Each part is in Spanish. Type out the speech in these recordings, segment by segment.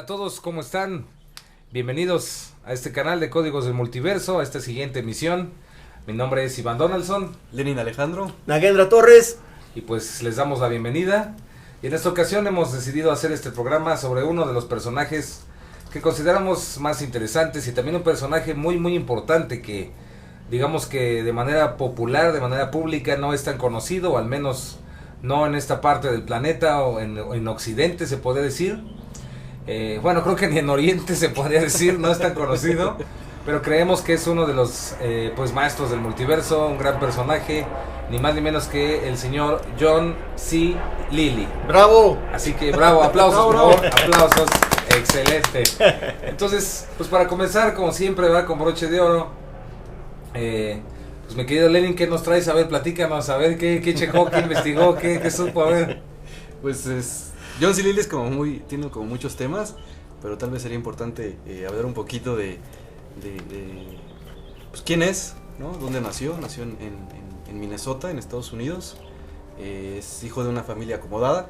todos, ¿cómo están? Bienvenidos a este canal de Códigos del Multiverso, a esta siguiente emisión. Mi nombre es Iván Donaldson. Lenin Alejandro. Nagendra Torres. Y pues les damos la bienvenida. Y en esta ocasión hemos decidido hacer este programa sobre uno de los personajes que consideramos más interesantes y también un personaje muy importante que, digamos que de manera popular, de manera pública, no es tan conocido, o al menos no en esta parte del planeta o en Occidente se podría decir. Bueno, creo que ni en Oriente se podría decir, no es tan conocido, pero creemos que es uno de los pues maestros del multiverso, un gran personaje, ni más ni menos que el señor John C. Reilly. ¡Bravo! Así que bravo, aplausos por favor, aplausos, excelente. Entonces, pues para comenzar, como siempre, va con broche de oro. Pues mi querido Lenin, ¿qué nos traes? A ver, platícanos, a ver, ¿qué checó, qué investigó, qué supo? A ver. Pues John C. Reilly es tiene como muchos temas, pero tal vez sería importante hablar un poquito de pues quién es, ¿no? ¿Dónde nació? Nació en Minnesota, en Estados Unidos. Es hijo de una familia acomodada.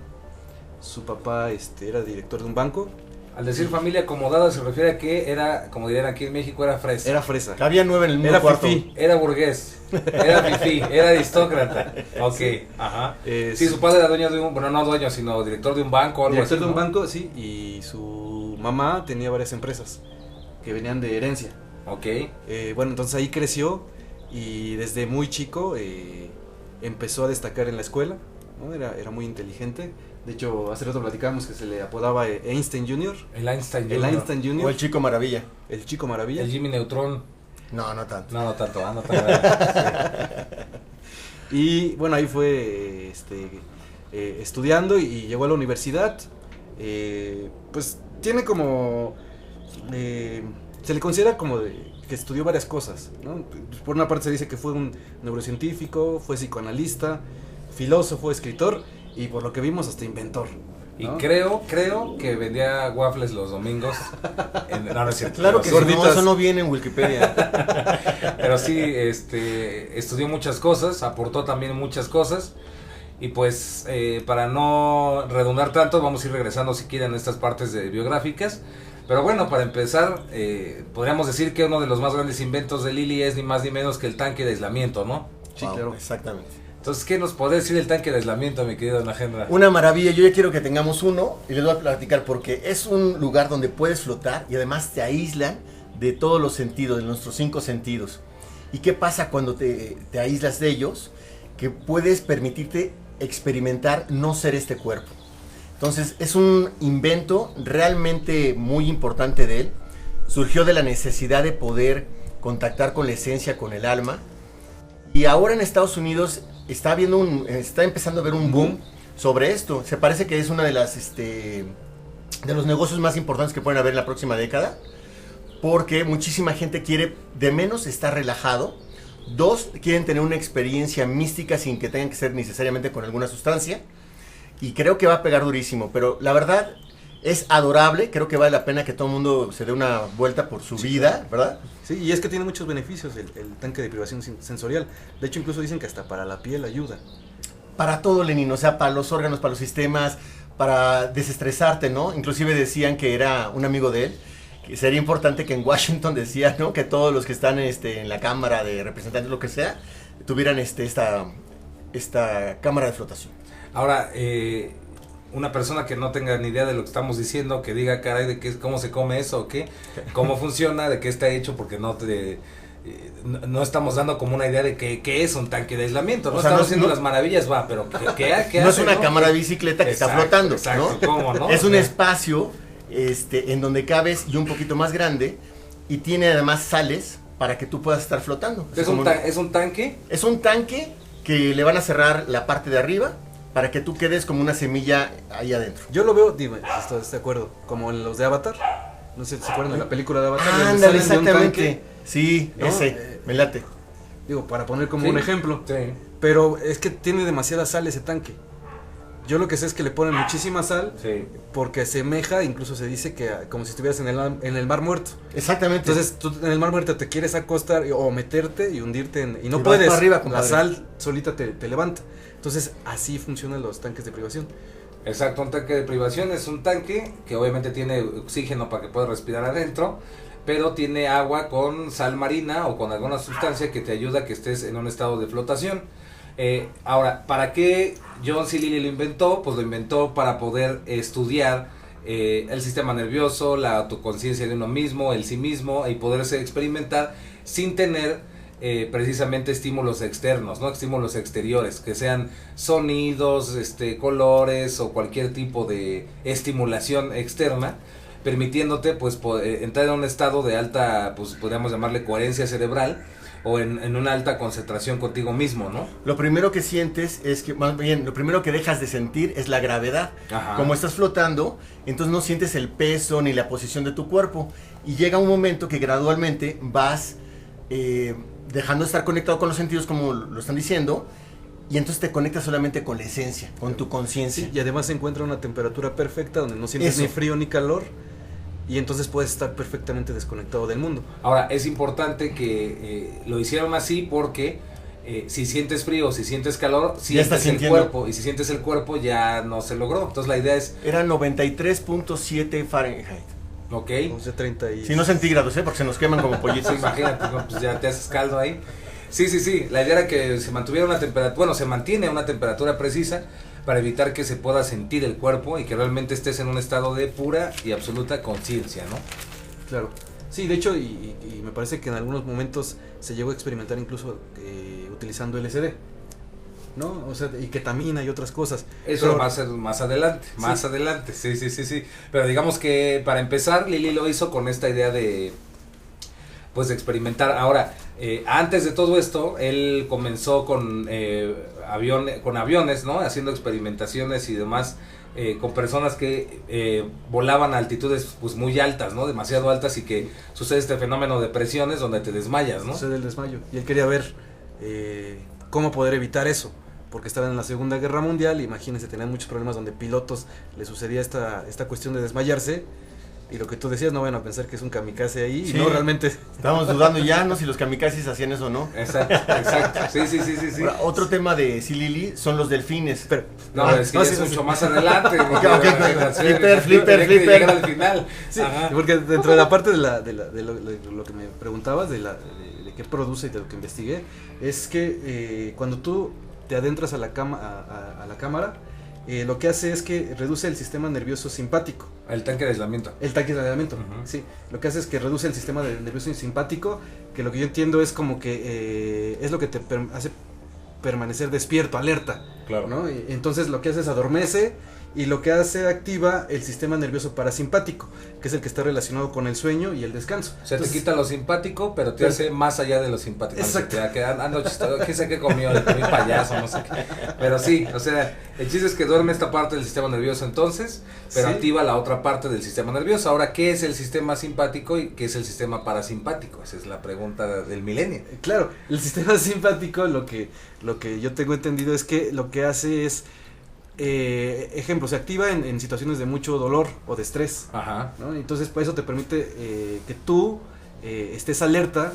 Su papá era director de un banco. Al decir familia acomodada se refiere a que era, como dirían aquí en México, era fresa. Era fresa. Había 9 en el mismo cuarto. Fifí. Era burgués, era fifí, era aristócrata. Ok, sí. Ajá. Sí, su padre era dueño de bueno, no dueño, sino director de un banco o algo Director así, de un ¿no? banco, sí, y su mamá tenía varias empresas que venían de herencia. Ok. Bueno, entonces ahí creció y desde muy chico empezó a destacar en la escuela, ¿no? Era muy inteligente. De hecho, hace rato platicábamos que se le apodaba Einstein Jr. El Einstein Jr. El Einstein Jr. O el Chico Maravilla. El Chico Maravilla. El Jimmy Neutron. No, no tanto. No tanto, no tanto. Y bueno, ahí fue estudiando y llegó a la universidad. Pues tiene como... se le considera como que estudió varias cosas, ¿no? Por una parte se dice que fue un neurocientífico, fue psicoanalista, filósofo, escritor y por lo que vimos hasta inventor, ¿no? Y creo que vendía waffles los domingos. No es cierto. Claro que sí, gorditas. no, eso no viene en Wikipedia. Pero sí, estudió muchas cosas, aportó también muchas cosas. Y pues, para no redundar tanto, vamos a ir regresando si quieren a estas partes biográficas. Pero bueno, para empezar, podríamos decir que uno de los más grandes inventos de Reilly es ni más ni menos que el tanque de aislamiento, ¿no? Sí, Wow, claro. Exactamente. Entonces, ¿qué nos puede decir el tanque de aislamiento, mi querido Nagendra? Una maravilla, yo ya quiero que tengamos uno y les voy a platicar porque es un lugar donde puedes flotar y además te aíslan de todos los sentidos, de nuestros 5 sentidos. ¿Y qué pasa cuando te aíslas de ellos? Que puedes permitirte experimentar no ser este cuerpo. Entonces es un invento realmente muy importante de él. Surgió de la necesidad de poder contactar con la esencia, con el alma. Y ahora en Estados Unidos está empezando a haber un boom sobre esto. Se parece que es una de los negocios más importantes que pueden haber en la próxima década. Porque muchísima gente quiere de menos estar relajado. 2, quieren tener una experiencia mística sin que tengan que ser necesariamente con alguna sustancia. Y creo que va a pegar durísimo, pero la verdad es adorable, creo que vale la pena que todo el mundo se dé una vuelta por su vida, ¿verdad? Sí, y es que tiene muchos beneficios el tanque de privación sensorial. De hecho, incluso dicen que hasta para la piel ayuda. Para todo, Lenin, o sea, para los órganos, para los sistemas, para desestresarte, ¿no? Inclusive decían que era un amigo de él, que sería importante que en Washington decía, ¿no? Que todos los que están en la Cámara de Representantes, lo que sea, tuvieran esta cámara de flotación. Ahora, una persona que no tenga ni idea de lo que estamos diciendo, que diga, caray, de cómo se come eso, o qué, cómo funciona, de qué está hecho, porque no estamos dando como una idea de qué es un tanque de aislamiento, ¿no? O sea, Estamos haciendo las maravillas, pero ¿qué hace? No es una cámara de bicicleta que está flotando, exacto, ¿no? ¿cómo, no? Es un espacio en donde cabes y un poquito más grande y tiene además sales para que tú puedas estar flotando. ¿Es un tanque? Es un tanque que le van a cerrar la parte de arriba para que tú quedes como una semilla ahí adentro. Yo lo veo, dime, ¿estás de acuerdo? Como en los de Avatar. No sé si se acuerdan de la película de Avatar. donde Ándale, salen de un exactamente. tanque, Sí, ¿no? me late. Digo, para poner como Sí. un ejemplo. Sí. Pero es que tiene demasiada sal ese tanque. Yo lo que sé es que le ponen muchísima sal Sí. porque semeja, incluso se dice que como si estuvieras en el mar muerto. Exactamente. Entonces tú en el mar muerto te quieres acostar o meterte y hundirte y no Y vas puedes. para arriba, la compadre. sal solita te levanta. Entonces así funcionan los tanques de privación. Exacto, un tanque de privación es un tanque que obviamente tiene oxígeno para que puedas respirar adentro, pero tiene agua con sal marina o con alguna sustancia que te ayuda a que estés en un estado de flotación. Ahora, ¿para qué John C. Lilly lo inventó? Pues lo inventó para poder estudiar el sistema nervioso, la autoconciencia de uno mismo, el sí mismo, y poderse experimentar sin tener precisamente estímulos externos, ¿no? Estímulos exteriores, que sean sonidos, colores o cualquier tipo de estimulación externa, permitiéndote pues entrar en un estado de alta, pues podríamos llamarle coherencia cerebral, o en una alta concentración contigo mismo, ¿no? Lo primero que sientes es que, más bien, lo primero que dejas de sentir es la gravedad. Ajá. Como estás flotando, entonces no sientes el peso ni la posición de tu cuerpo. Y llega un momento que gradualmente vas dejando de estar conectado con los sentidos, como lo están diciendo, y entonces te conectas solamente con la esencia, con tu conciencia. Sí, y además se encuentra una temperatura perfecta donde no sientes Eso. ni frío ni calor. Y entonces puedes estar perfectamente desconectado del mundo. Ahora, es importante que lo hicieron así porque si sientes frío, si sientes calor, sientes el cuerpo. Y si sientes el cuerpo, ya no se logró. Entonces la idea es... Era 93.7 Fahrenheit. Ok. 30 y... Si no centígrados, porque se nos queman como pollitos. Imagínate, no, pues ya te haces caldo ahí. Sí. La idea era que se mantuviera una temperatura... Bueno, se mantiene una temperatura precisa para evitar que se pueda sentir el cuerpo y que realmente estés en un estado de pura y absoluta conciencia, ¿no? Claro. Sí, de hecho, y me parece que en algunos momentos se llegó a experimentar incluso utilizando LSD, ¿no? O sea, y ketamina y otras cosas. Eso Pero, va a ser más adelante, sí. Pero digamos que para empezar, Lilly lo hizo con esta idea de, pues, de experimentar. Ahora, antes de todo esto, él comenzó con aviones, ¿no? Haciendo experimentaciones y demás con personas que volaban a altitudes pues muy altas, ¿no? Demasiado altas, y que sucede este fenómeno de presiones donde te desmayas, ¿no? Sucede el desmayo. Y él quería ver cómo poder evitar eso, porque estaban en la Segunda Guerra Mundial, imagínense, tenían muchos problemas donde pilotos les sucedía esta cuestión de desmayarse. Y lo que tú decías, no van a pensar que es un kamikaze ahí, Sí. y no, realmente. Estábamos dudando ya, ¿no? Si los kamikazes hacían eso o no. Exacto. Sí. Ahora, otro tema de Silili son los delfines. Pero, No, es que ya es mucho más adelante. Flipper. Llegar al final. sí, Ajá. porque dentro de la parte de lo que me preguntabas, de qué produce y de lo que investigué, es que cuando tú te adentras a la cámara, lo que hace es que reduce el sistema nervioso simpático. El tanque de aislamiento. El tanque de aislamiento, Uh-huh. sí. Lo que hace es que reduce el sistema nervioso simpático, que lo que yo entiendo es como que es lo que te hace permanecer despierto, alerta, Claro. ¿no? Y entonces lo que hace es adormece, y lo que hace activa el sistema nervioso parasimpático, que es el que está relacionado con el sueño y el descanso. O sea, Entonces, te quita lo simpático, pero te hace más allá de lo simpático. Exacto. Ando chistoso, qué sé qué comió, le comí payaso, no sé qué. Pero sí, o sea, el chiste es que duerme esta parte del sistema nervioso entonces, pero Sí. activa la otra parte del sistema nervioso. Ahora, ¿qué es el sistema simpático y qué es el sistema parasimpático? Esa es la pregunta del milenio. Claro, el sistema simpático, lo que yo tengo entendido es que lo que hace es, ejemplo, se activa en situaciones de mucho dolor o de estrés, Ajá. ¿no? Entonces, pues, eso te permite que tú estés alerta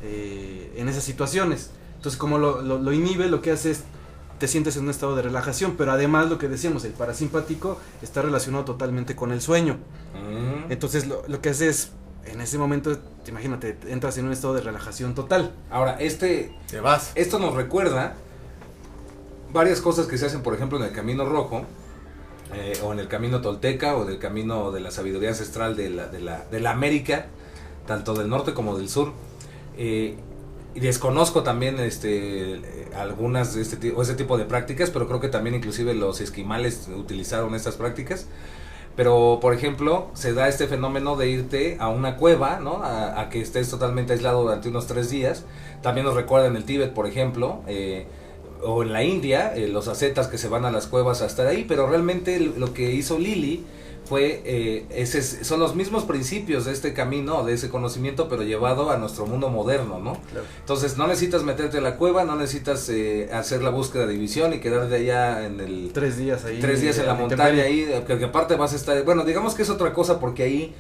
en esas situaciones. Entonces, como lo inhibe, lo que hace es te sientes en un estado de relajación, pero además lo que decíamos, el parasimpático está relacionado totalmente con el sueño. Entonces, lo que hace es, en ese momento, imagínate, entras en un estado de relajación total. Ahora, Te vas. esto nos recuerda varias cosas que se hacen, por ejemplo, en el Camino Rojo, o en el Camino Tolteca, o del Camino de la Sabiduría Ancestral de la América, tanto del norte como del sur. Y desconozco también algunas de ese tipo de prácticas, pero creo que también inclusive los esquimales utilizaron estas prácticas. Pero, por ejemplo, se da este fenómeno de irte a una cueva, ¿no? A que estés totalmente aislado durante unos 3 días. También nos recuerda en el Tíbet, por ejemplo, o en la India, los ascetas que se van a las cuevas a estar ahí. Pero realmente lo que hizo Lilly fue, son los mismos principios de este camino, de ese conocimiento, pero llevado a nuestro mundo moderno, ¿no? Claro. Entonces no necesitas meterte a la cueva, no necesitas hacer la búsqueda de visión y quedarte allá en el... 3 días ahí. 3 días en la montaña ahí, que aparte vas a estar... Bueno, digamos que es otra cosa porque ahí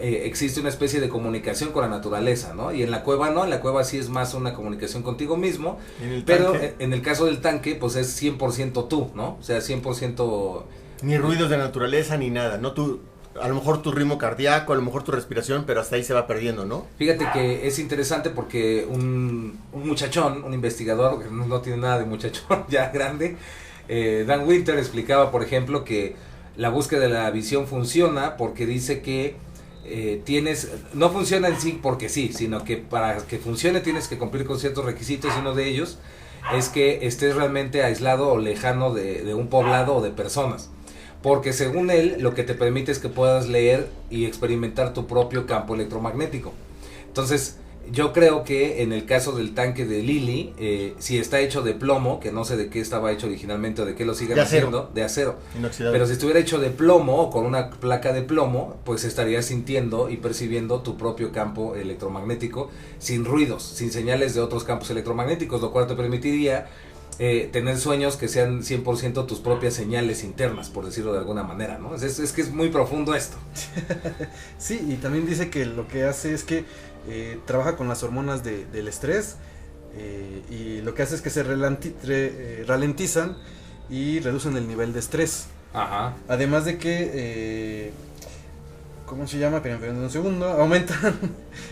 existe una especie de comunicación con la naturaleza, ¿no? Y en la cueva no, en la cueva sí es más una comunicación contigo mismo, pero en el caso del tanque, pues es 100% tú, ¿no? O sea, 100% Ni ruidos de naturaleza ni nada, ¿no? A lo mejor tu ritmo cardíaco, a lo mejor tu respiración, pero hasta ahí se va perdiendo, ¿no? Fíjate que es interesante porque un muchachón, un investigador, que no tiene nada de muchachón, ya grande, Dan Winter explicaba, por ejemplo, que la búsqueda de la visión funciona porque dice que no funciona en sí porque sí, sino que para que funcione tienes que cumplir con ciertos requisitos, y uno de ellos es que estés realmente aislado o lejano de un poblado o de personas. Porque según él, lo que te permite es que puedas leer y experimentar tu propio campo electromagnético. Entonces, yo creo que en el caso del tanque de Lily, si está hecho de plomo, que no sé de qué estaba hecho originalmente o de qué lo siguen haciendo, de acero. Inoxidable. Pero si estuviera hecho de plomo o con una placa de plomo, pues estarías sintiendo y percibiendo tu propio campo electromagnético sin ruidos, sin señales de otros campos electromagnéticos, lo cual te permitiría tener sueños que sean 100% tus propias señales internas, por decirlo de alguna manera, ¿no? Es que es muy profundo esto. Sí, y también dice que lo que hace es que trabaja con las hormonas del estrés, y lo que hace es que se ralentizan y reducen el nivel de estrés. Ajá. Además de que, ¿cómo se llama? Esperen un segundo.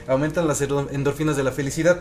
Aumentan las endorfinas de la felicidad.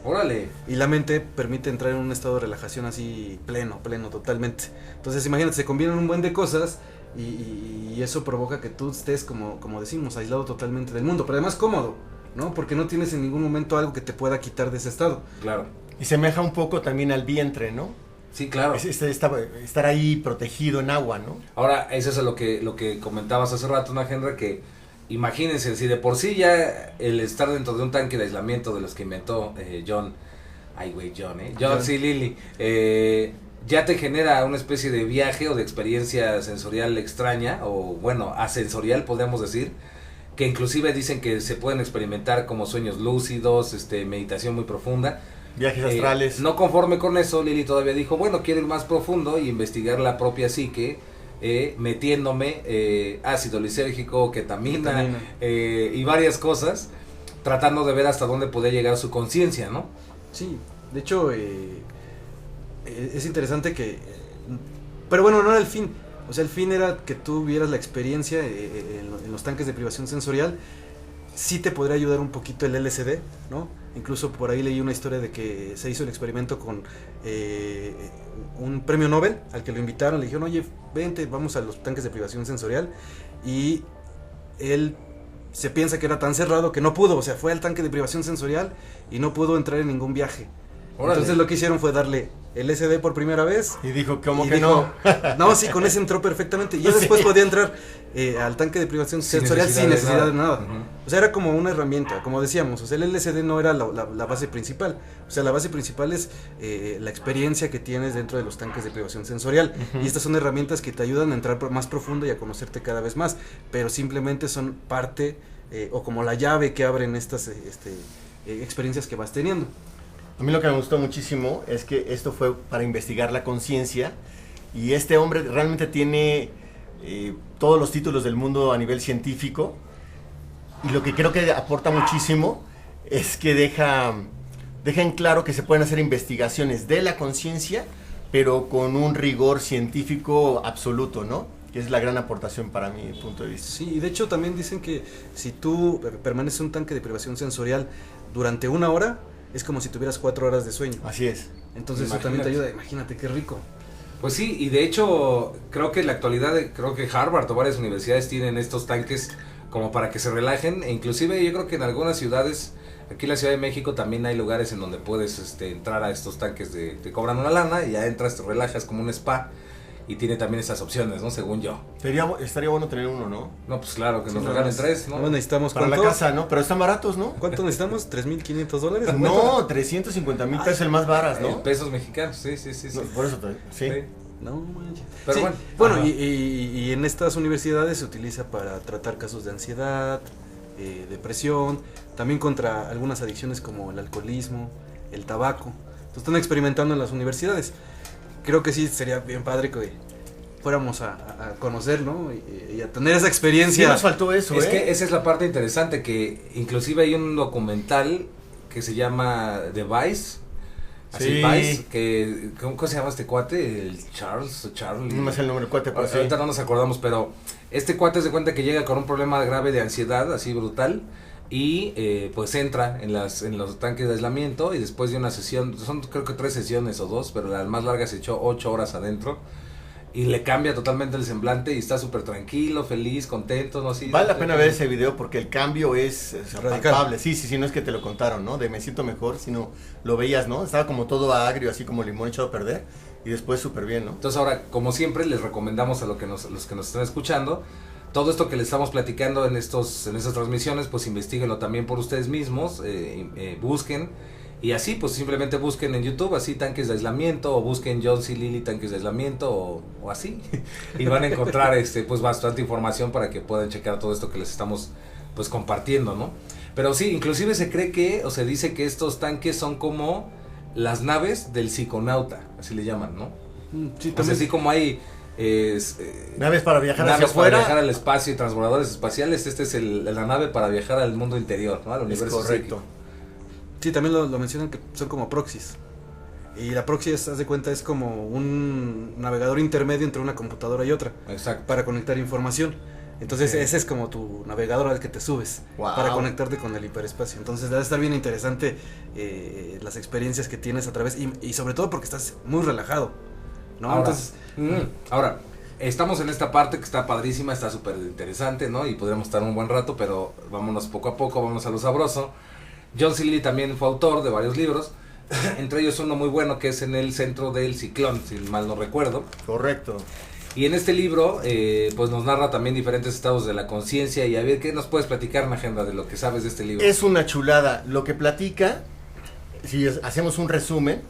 Órale. Y la mente permite entrar en un estado de relajación así pleno, totalmente. Entonces imagínate, se combinan un buen de cosas y eso provoca que tú estés, como decimos, aislado totalmente del mundo, pero además cómodo, ¿no? Porque no tienes en ningún momento algo que te pueda quitar de ese estado. Claro. Y semeja un poco también al vientre, ¿no? Sí, claro. Estar ahí protegido en agua, ¿no? Ahora, eso es lo que comentabas hace rato, ¿no, Henry? Que imagínense, si de por sí ya el estar dentro de un tanque de aislamiento de los que inventó John C. Lilly, ya te genera una especie de viaje o de experiencia sensorial extraña, o bueno, asensorial podríamos decir, que inclusive dicen que se pueden experimentar como sueños lúcidos, meditación muy profunda. Viajes astrales. No conforme con eso, Lilly todavía dijo, bueno, quiero ir más profundo y investigar la propia psique, metiéndome ácido lisérgico, ketamina. Y varias cosas, tratando de ver hasta dónde podía llegar su conciencia, ¿no? Sí, de hecho es interesante que, pero bueno, no era el fin. O sea, el fin era que tú vieras la experiencia en los tanques de privación sensorial. Sí te podría ayudar un poquito el LSD, ¿no? Incluso por ahí leí una historia de que se hizo el experimento con un premio Nobel al que lo invitaron. Le dijeron, oye, vente, vamos a los tanques de privación sensorial. Y él se piensa que era tan cerrado que no pudo. O sea, fue al tanque de privación sensorial y no pudo entrar en ningún viaje. Órale. Entonces lo que hicieron fue darle LSD por primera vez. Y dijo, ¿cómo que no? No, sí, con ese entró perfectamente. Y ya después podía entrar al tanque de privación sensorial sin necesidad de nada. O sea, era como una herramienta, como decíamos. O sea, el LSD no era la base principal. O sea, la base principal es la experiencia que tienes dentro de los tanques de privación sensorial. Y estas son herramientas que te ayudan a entrar más profundo y a conocerte cada vez más. Pero simplemente son parte o como la llave que abren estas experiencias que vas teniendo. A mí lo que me gustó muchísimo es que esto fue para investigar la conciencia, y este hombre realmente tiene todos los títulos del mundo a nivel científico, y lo que creo que aporta muchísimo es que deja en claro que se pueden hacer investigaciones de la conciencia, pero con un rigor científico absoluto, ¿no? Que es la gran aportación para mi punto de vista. Sí, y de hecho también dicen que si tú permaneces en un tanque de privación sensorial durante 1 hora, es como si tuvieras 4 horas de sueño. Así es. Entonces eso también te ayuda. Imagínate qué rico. Pues sí, y de hecho creo que en la actualidad, creo que Harvard o varias universidades tienen estos tanques como para que se relajen, e inclusive yo creo que en algunas ciudades, aquí en la Ciudad de México también hay lugares en donde puedes entrar a estos tanques, te cobran una lana y ya entras, te relajas como un spa, y tiene también esas opciones, ¿no? Según yo. Estaría bueno tener uno, ¿no? No, pues claro, que nos regalen 3, ¿no? No necesitamos para la casa, ¿no? Pero están baratos, ¿no? ¿Cuánto necesitamos? $3,500. No, 350,000 pesos el más barato, ¿no? Pesos mexicanos, sí. No, por eso, sí. No manches. Pero sí, bueno, y en estas universidades se utiliza para tratar casos de ansiedad, depresión, también contra algunas adicciones como el alcoholismo, el tabaco. Entonces están experimentando en las universidades. Creo que sí sería bien padre que fuéramos a conocer, ¿no? Y a tener esa experiencia. Sí nos faltó eso, Es que esa es la parte interesante, que inclusive hay un documental que se llama The Vice, Así, Sí. Vice, que, ¿cómo se llama este cuate? El Charlie. No me sé el nombre del cuate, pero sí. Ahorita no nos acordamos, pero este cuate se cuenta que llega con un problema grave de ansiedad, así brutal, y pues entra en los tanques de aislamiento y después de una sesión, son creo que 3 sesiones o 2, pero la más larga se echó 8 horas adentro. Y le cambia totalmente el semblante y está súper tranquilo, feliz, contento, ¿no? Así, Vale la pena ver ese video porque el cambio es radical. palpable. Sí, no es que te lo contaron, ¿no? De me siento mejor, sino lo veías, ¿no? Estaba como todo agrio, así como limón echado a perder y después súper bien, ¿no? Entonces ahora, como siempre, les recomendamos a los que nos están escuchando, todo esto que les estamos platicando en estas transmisiones, pues investiguenlo también por ustedes mismos, busquen. Y así, pues simplemente busquen en YouTube, así, tanques de aislamiento, o busquen John C. Lilly, tanques de aislamiento, o así. Y van a encontrar, pues bastante información para que puedan checar todo esto que les estamos, pues, compartiendo, ¿no? Pero sí, inclusive se cree que, o se dice que estos tanques son como las naves del psiconauta, así le llaman, ¿no? Sí, O sea, también. así como hay... Naves para viajar hacia naves para afuera. viajar al espacio y transbordadores espaciales, esta es la nave para viajar al mundo interior, ¿no? Al Es universo correcto. psíquico. Sí, también lo mencionan que son como proxies. Y la proxy, haz de cuenta, es como un navegador intermedio entre una computadora y otra Exacto. para conectar información. Entonces Ok. ese es como tu navegador al que te subes Wow. para conectarte con el hiperespacio. Entonces debe estar bien interesante las experiencias que tienes a través y sobre todo porque estás muy relajado, ¿no? Ahora, Entonces, ahora, estamos en esta parte que está padrísima, está súper interesante, ¿no? Y podríamos estar un buen rato, pero vámonos poco a poco, vámonos a lo sabroso. John C. Lilly también fue autor de varios libros, entre ellos uno muy bueno que es En el centro del ciclón, si mal no recuerdo. Correcto. Y en este libro, pues nos narra también diferentes estados de la conciencia. Y a ver, ¿qué nos puedes platicar, Najenda, de lo que sabes de este libro? Es una chulada. Lo que platica, si hacemos un resumen,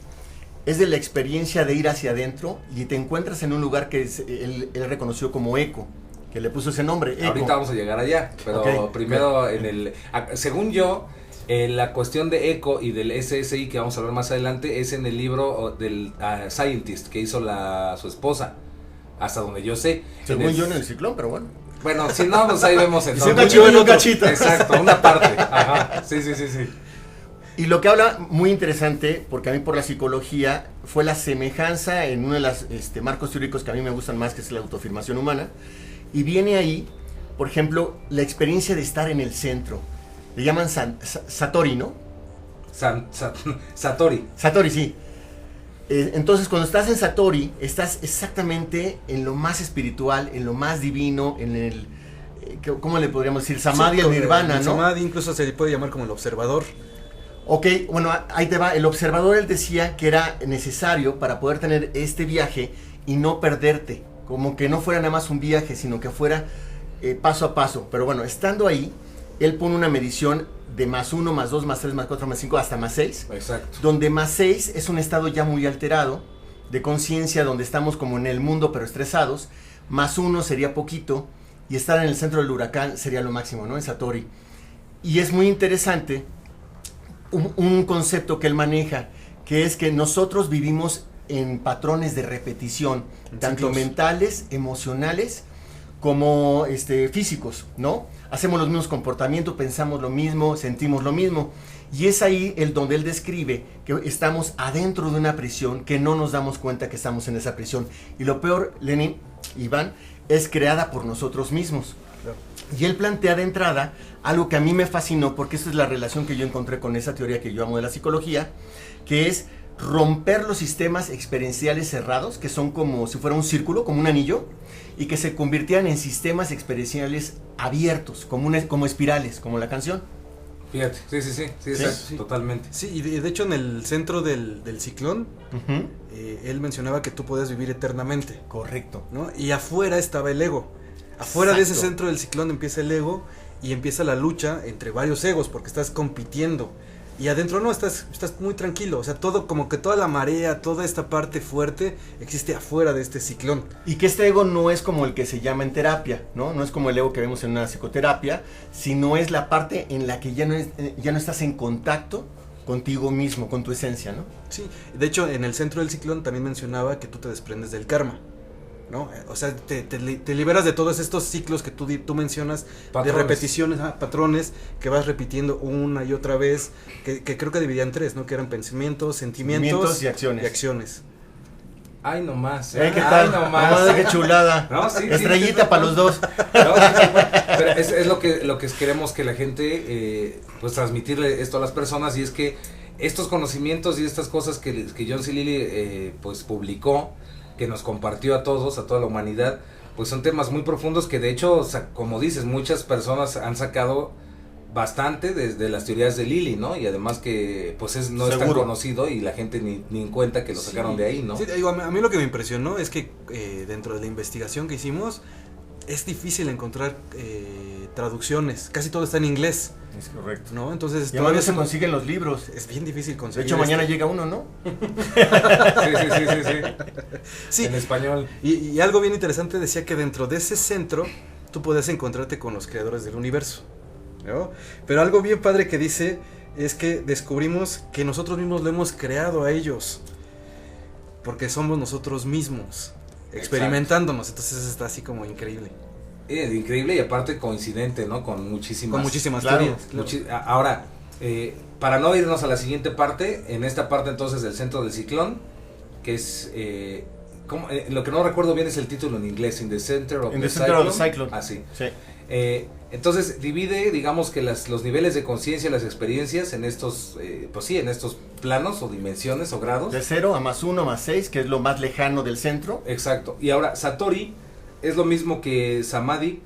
es de la experiencia de ir hacia adentro y te encuentras en un lugar que él reconoció como Eco, que le puso ese nombre, Eco. Ahorita vamos a llegar allá, pero Ok, primero ok. según yo, la cuestión de Eco y del SSI que vamos a hablar más adelante es en el libro del Scientist que hizo su esposa, hasta donde yo sé. Según yo en el ciclón, pero bueno. Bueno, si no, pues ahí vemos Un entonces. cachito y un cachito. Exacto, una parte. Ajá. Sí. Y lo que habla muy interesante, porque a mí por la psicología, fue la semejanza en uno de los marcos teóricos que a mí me gustan más, que es la autoafirmación humana. Y viene ahí, por ejemplo, la experiencia de estar en el centro. Le llaman Satori, ¿no? Satori. Satori, sí. Entonces, cuando estás en Satori, estás exactamente en lo más espiritual, en lo más divino, en el... ¿Cómo le podríamos decir? Samadhi, el nirvana, el ¿no? Samadhi incluso se le puede llamar como el observador. Ok, bueno, ahí te va. El observador, él decía que era necesario para poder tener este viaje y no perderte. Como que no fuera nada más un viaje, sino que fuera paso a paso. Pero bueno, estando ahí, él pone una medición de +1, +2, +3, +4, +5, hasta +6. Exacto. Donde +6 es un estado ya muy alterado de conciencia, donde estamos como en el mundo pero estresados. +1 sería poquito y estar en el centro del huracán sería lo máximo, ¿no? En Satori. Y es muy interesante un concepto que él maneja, que es que nosotros vivimos en patrones de repetición, tanto ciclos mentales, emocionales, como físicos, ¿no? Hacemos los mismos comportamientos, pensamos lo mismo, sentimos lo mismo. Y es ahí donde él describe que estamos adentro de una prisión, que no nos damos cuenta que estamos en esa prisión. Y lo peor, Lenin, Iván, es creada por nosotros mismos. Y él plantea de entrada algo que a mí me fascinó, porque esa es la relación que yo encontré con esa teoría que yo amo de la psicología, que es romper los sistemas experienciales cerrados, que son como si fuera un círculo, como un anillo, y que se convirtieran en sistemas experienciales abiertos, como espirales, como la canción. Fíjate, sí, exacto, sí. totalmente. Sí, y de hecho en el centro del ciclón, Ujú. él mencionaba que tú podías vivir eternamente, Correcto. ¿no? Y afuera estaba el ego. Afuera de ese Exacto. centro del ciclón empieza el ego y empieza la lucha entre varios egos porque estás compitiendo. Y adentro no, estás muy tranquilo. O sea, todo, como que toda la marea, toda esta parte fuerte existe afuera de este ciclón. Y que este ego no es como el que se llama en terapia, ¿no? No es como el ego que vemos en una psicoterapia, sino es la parte en la que ya no estás en contacto contigo mismo, con tu esencia, ¿no? Sí, de hecho en el centro del ciclón también mencionaba que tú te desprendes del karma. ¿no? O sea, te liberas de todos estos ciclos que tú mencionas, Patrones. de repeticiones, patrones que vas repitiendo una y otra vez, que creo que dividían 3, ¿no? Que eran pensamientos, sentimientos y acciones. Y acciones. Ay, nomás. ¿Qué tal? Nomás. Qué chulada. No, sí, Estrellita sí, para los dos. No, sí, bueno, pero es lo que queremos que la gente, pues transmitirle esto a las personas, y es que estos conocimientos y estas cosas que John C. Lilly pues publicó, que nos compartió a todos, a toda la humanidad, pues son temas muy profundos que de hecho, como dices, muchas personas han sacado bastante desde las teorías de Lilly, ¿no? Y además que pues no es tan conocido y la gente ni en cuenta que lo sacaron de ahí, ¿no? Sí, digo, a mí lo que me impresionó es que dentro de la investigación que hicimos es difícil encontrar traducciones, casi todo está en inglés. Es correcto. ¿No? Entonces y además no se consiguen los libros. Es bien difícil conseguir. De hecho, mañana llega uno, ¿no? Sí. En español. Y algo bien interesante decía que dentro de ese centro tú puedes encontrarte con los creadores del universo, ¿no? Pero algo bien padre que dice es que descubrimos que nosotros mismos lo hemos creado a ellos, porque somos nosotros mismos experimentándonos. Entonces está así como increíble. Increíble y aparte coincidente, ¿no? Con muchísimas teorías. Ahora, para no irnos a la siguiente parte, en esta parte entonces del centro del ciclón, que es, lo que no recuerdo bien es el título en inglés, In the Center of the Cyclone. Sí. Entonces divide, digamos que los niveles de conciencia, las experiencias en estos, en estos planos o dimensiones o grados. De 0 a +1 +6, que es lo más lejano del centro. Exacto. Y ahora, Satori es lo mismo que Samadhi,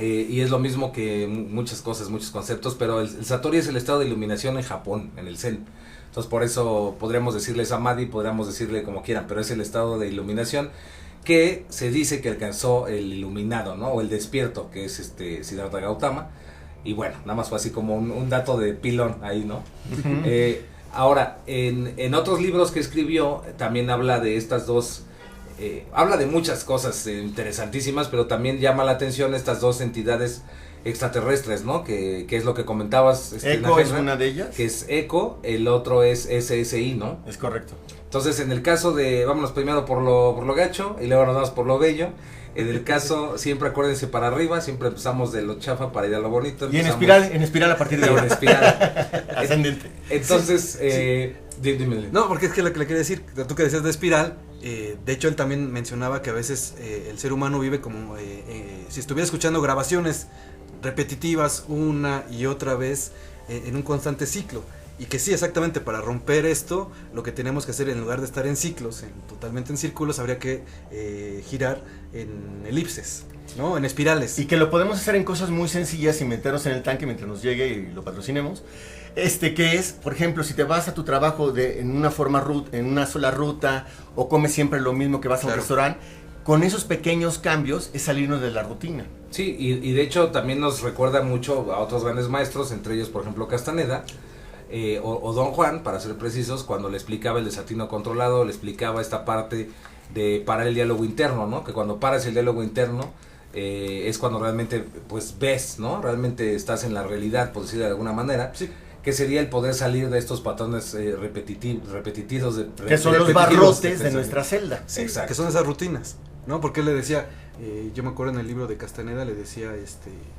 y es lo mismo que muchas cosas, muchos conceptos, pero el Satori es el estado de iluminación en Japón, en el Zen. Entonces por eso podríamos decirle Samadhi, podríamos decirle como quieran, pero es el estado de iluminación que se dice que alcanzó el iluminado, ¿no? O el despierto, que es Siddhartha Gautama. Y bueno, nada más fue así como un dato de pilón ahí, ¿no? Ahora, en otros libros que escribió, también habla de estas dos... habla de muchas cosas interesantísimas, pero también llama la atención estas dos entidades extraterrestres, ¿no? Que es lo que comentabas. Eco es una de ellas. Que es Eco, el otro es SSI, ¿no? Es correcto. Entonces, en el caso de, vámonos primero por lo gacho y luego nos vamos por lo bello. En el caso, siempre acuérdense para arriba, siempre empezamos de lo chafa para ir a lo bonito. Y en espiral a partir de ahora. En espiral. Ascendente. Entonces, dime. No, porque es que lo que le quería decir, tú que decías de espiral, de hecho él también mencionaba que a veces el ser humano vive como si estuviera escuchando grabaciones repetitivas una y otra vez en un constante ciclo. Y que sí, exactamente, para romper esto, lo que tenemos que hacer en lugar de estar en ciclos, totalmente en círculos, habría que girar en elipses, ¿no? En espirales. Y que lo podemos hacer en cosas muy sencillas y meternos en el tanque mientras nos llegue y lo patrocinemos. Que es, por ejemplo, si te vas a tu trabajo en una sola ruta, o comes siempre lo mismo que vas a un restaurante, con esos pequeños cambios es salirnos de la rutina. Sí, y de hecho también nos recuerda mucho a otros grandes maestros, entre ellos, por ejemplo, Castaneda, o Don Juan, para ser precisos, cuando le explicaba el desatino controlado, le explicaba esta parte de parar el diálogo interno, ¿no? Que cuando paras el diálogo interno es cuando realmente pues ves, ¿no? Realmente estás en la realidad, por decirlo de alguna manera. Sí. Que sería el poder salir de estos patrones repetitivos. Que son los barrotes de nuestra celda. Sí, exacto. Que son esas rutinas, ¿no? Porque él le decía, yo me acuerdo en el libro de Castaneda, le decía,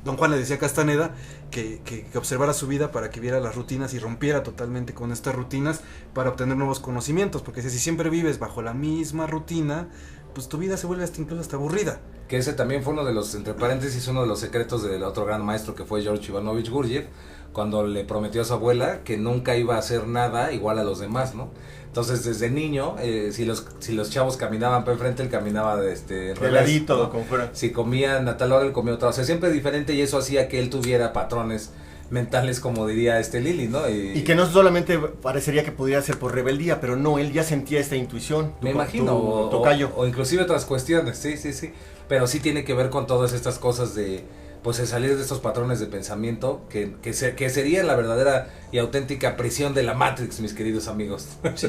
Don Juan le decía a Castaneda que observara su vida para que viera las rutinas y rompiera totalmente con estas rutinas para obtener nuevos conocimientos, porque si siempre vives bajo la misma rutina, pues tu vida se vuelve incluso hasta aburrida. Que ese también fue uno de los, entre paréntesis, uno de los secretos del otro gran maestro que fue George Ivanovich Gurdjieff, cuando le prometió a su abuela que nunca iba a hacer nada igual a los demás, ¿no? Entonces, desde niño, si los chavos caminaban para enfrente, él caminaba de ladito, ¿no? Como fuera. Si comían a tal hora, él comía otra. O sea, siempre diferente, y eso hacía que él tuviera patrones mentales, como diría Lilly, ¿no? Y que no solamente parecería que pudiera ser por rebeldía, pero no, él ya sentía esta intuición. Me imagino, o inclusive otras cuestiones, sí. Pero sí tiene que ver con todas estas cosas de... pues el salir de estos patrones de pensamiento que sería la verdadera y auténtica prisión de la Matrix, mis queridos amigos. Sí,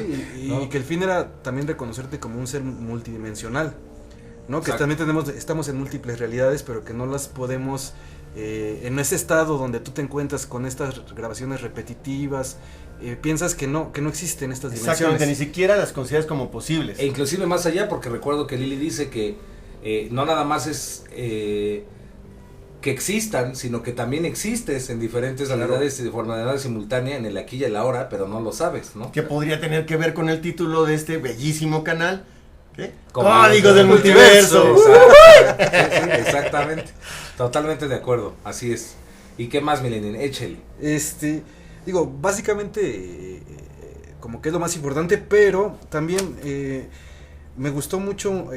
¿no? Y que el fin era también reconocerte como un ser multidimensional, ¿no? Que también estamos en múltiples realidades, pero que no las podemos, en ese estado donde tú te encuentras con estas grabaciones repetitivas piensas que no existen estas dimensiones. Exactamente, ni siquiera las consideras como posibles. E inclusive más allá, porque recuerdo que Lili dice que no nada más es que existan, sino que también existes en diferentes realidades de forma simultánea, en el aquí y el ahora, pero no lo sabes, ¿no? Que podría tener que ver con el título de este bellísimo canal. ¿Qué? Códigos del multiverso. Sí, exactamente. Totalmente de acuerdo, así es. ¿Y qué más, Milenin? Échale. Digo, básicamente, como que es lo más importante, pero también me gustó mucho,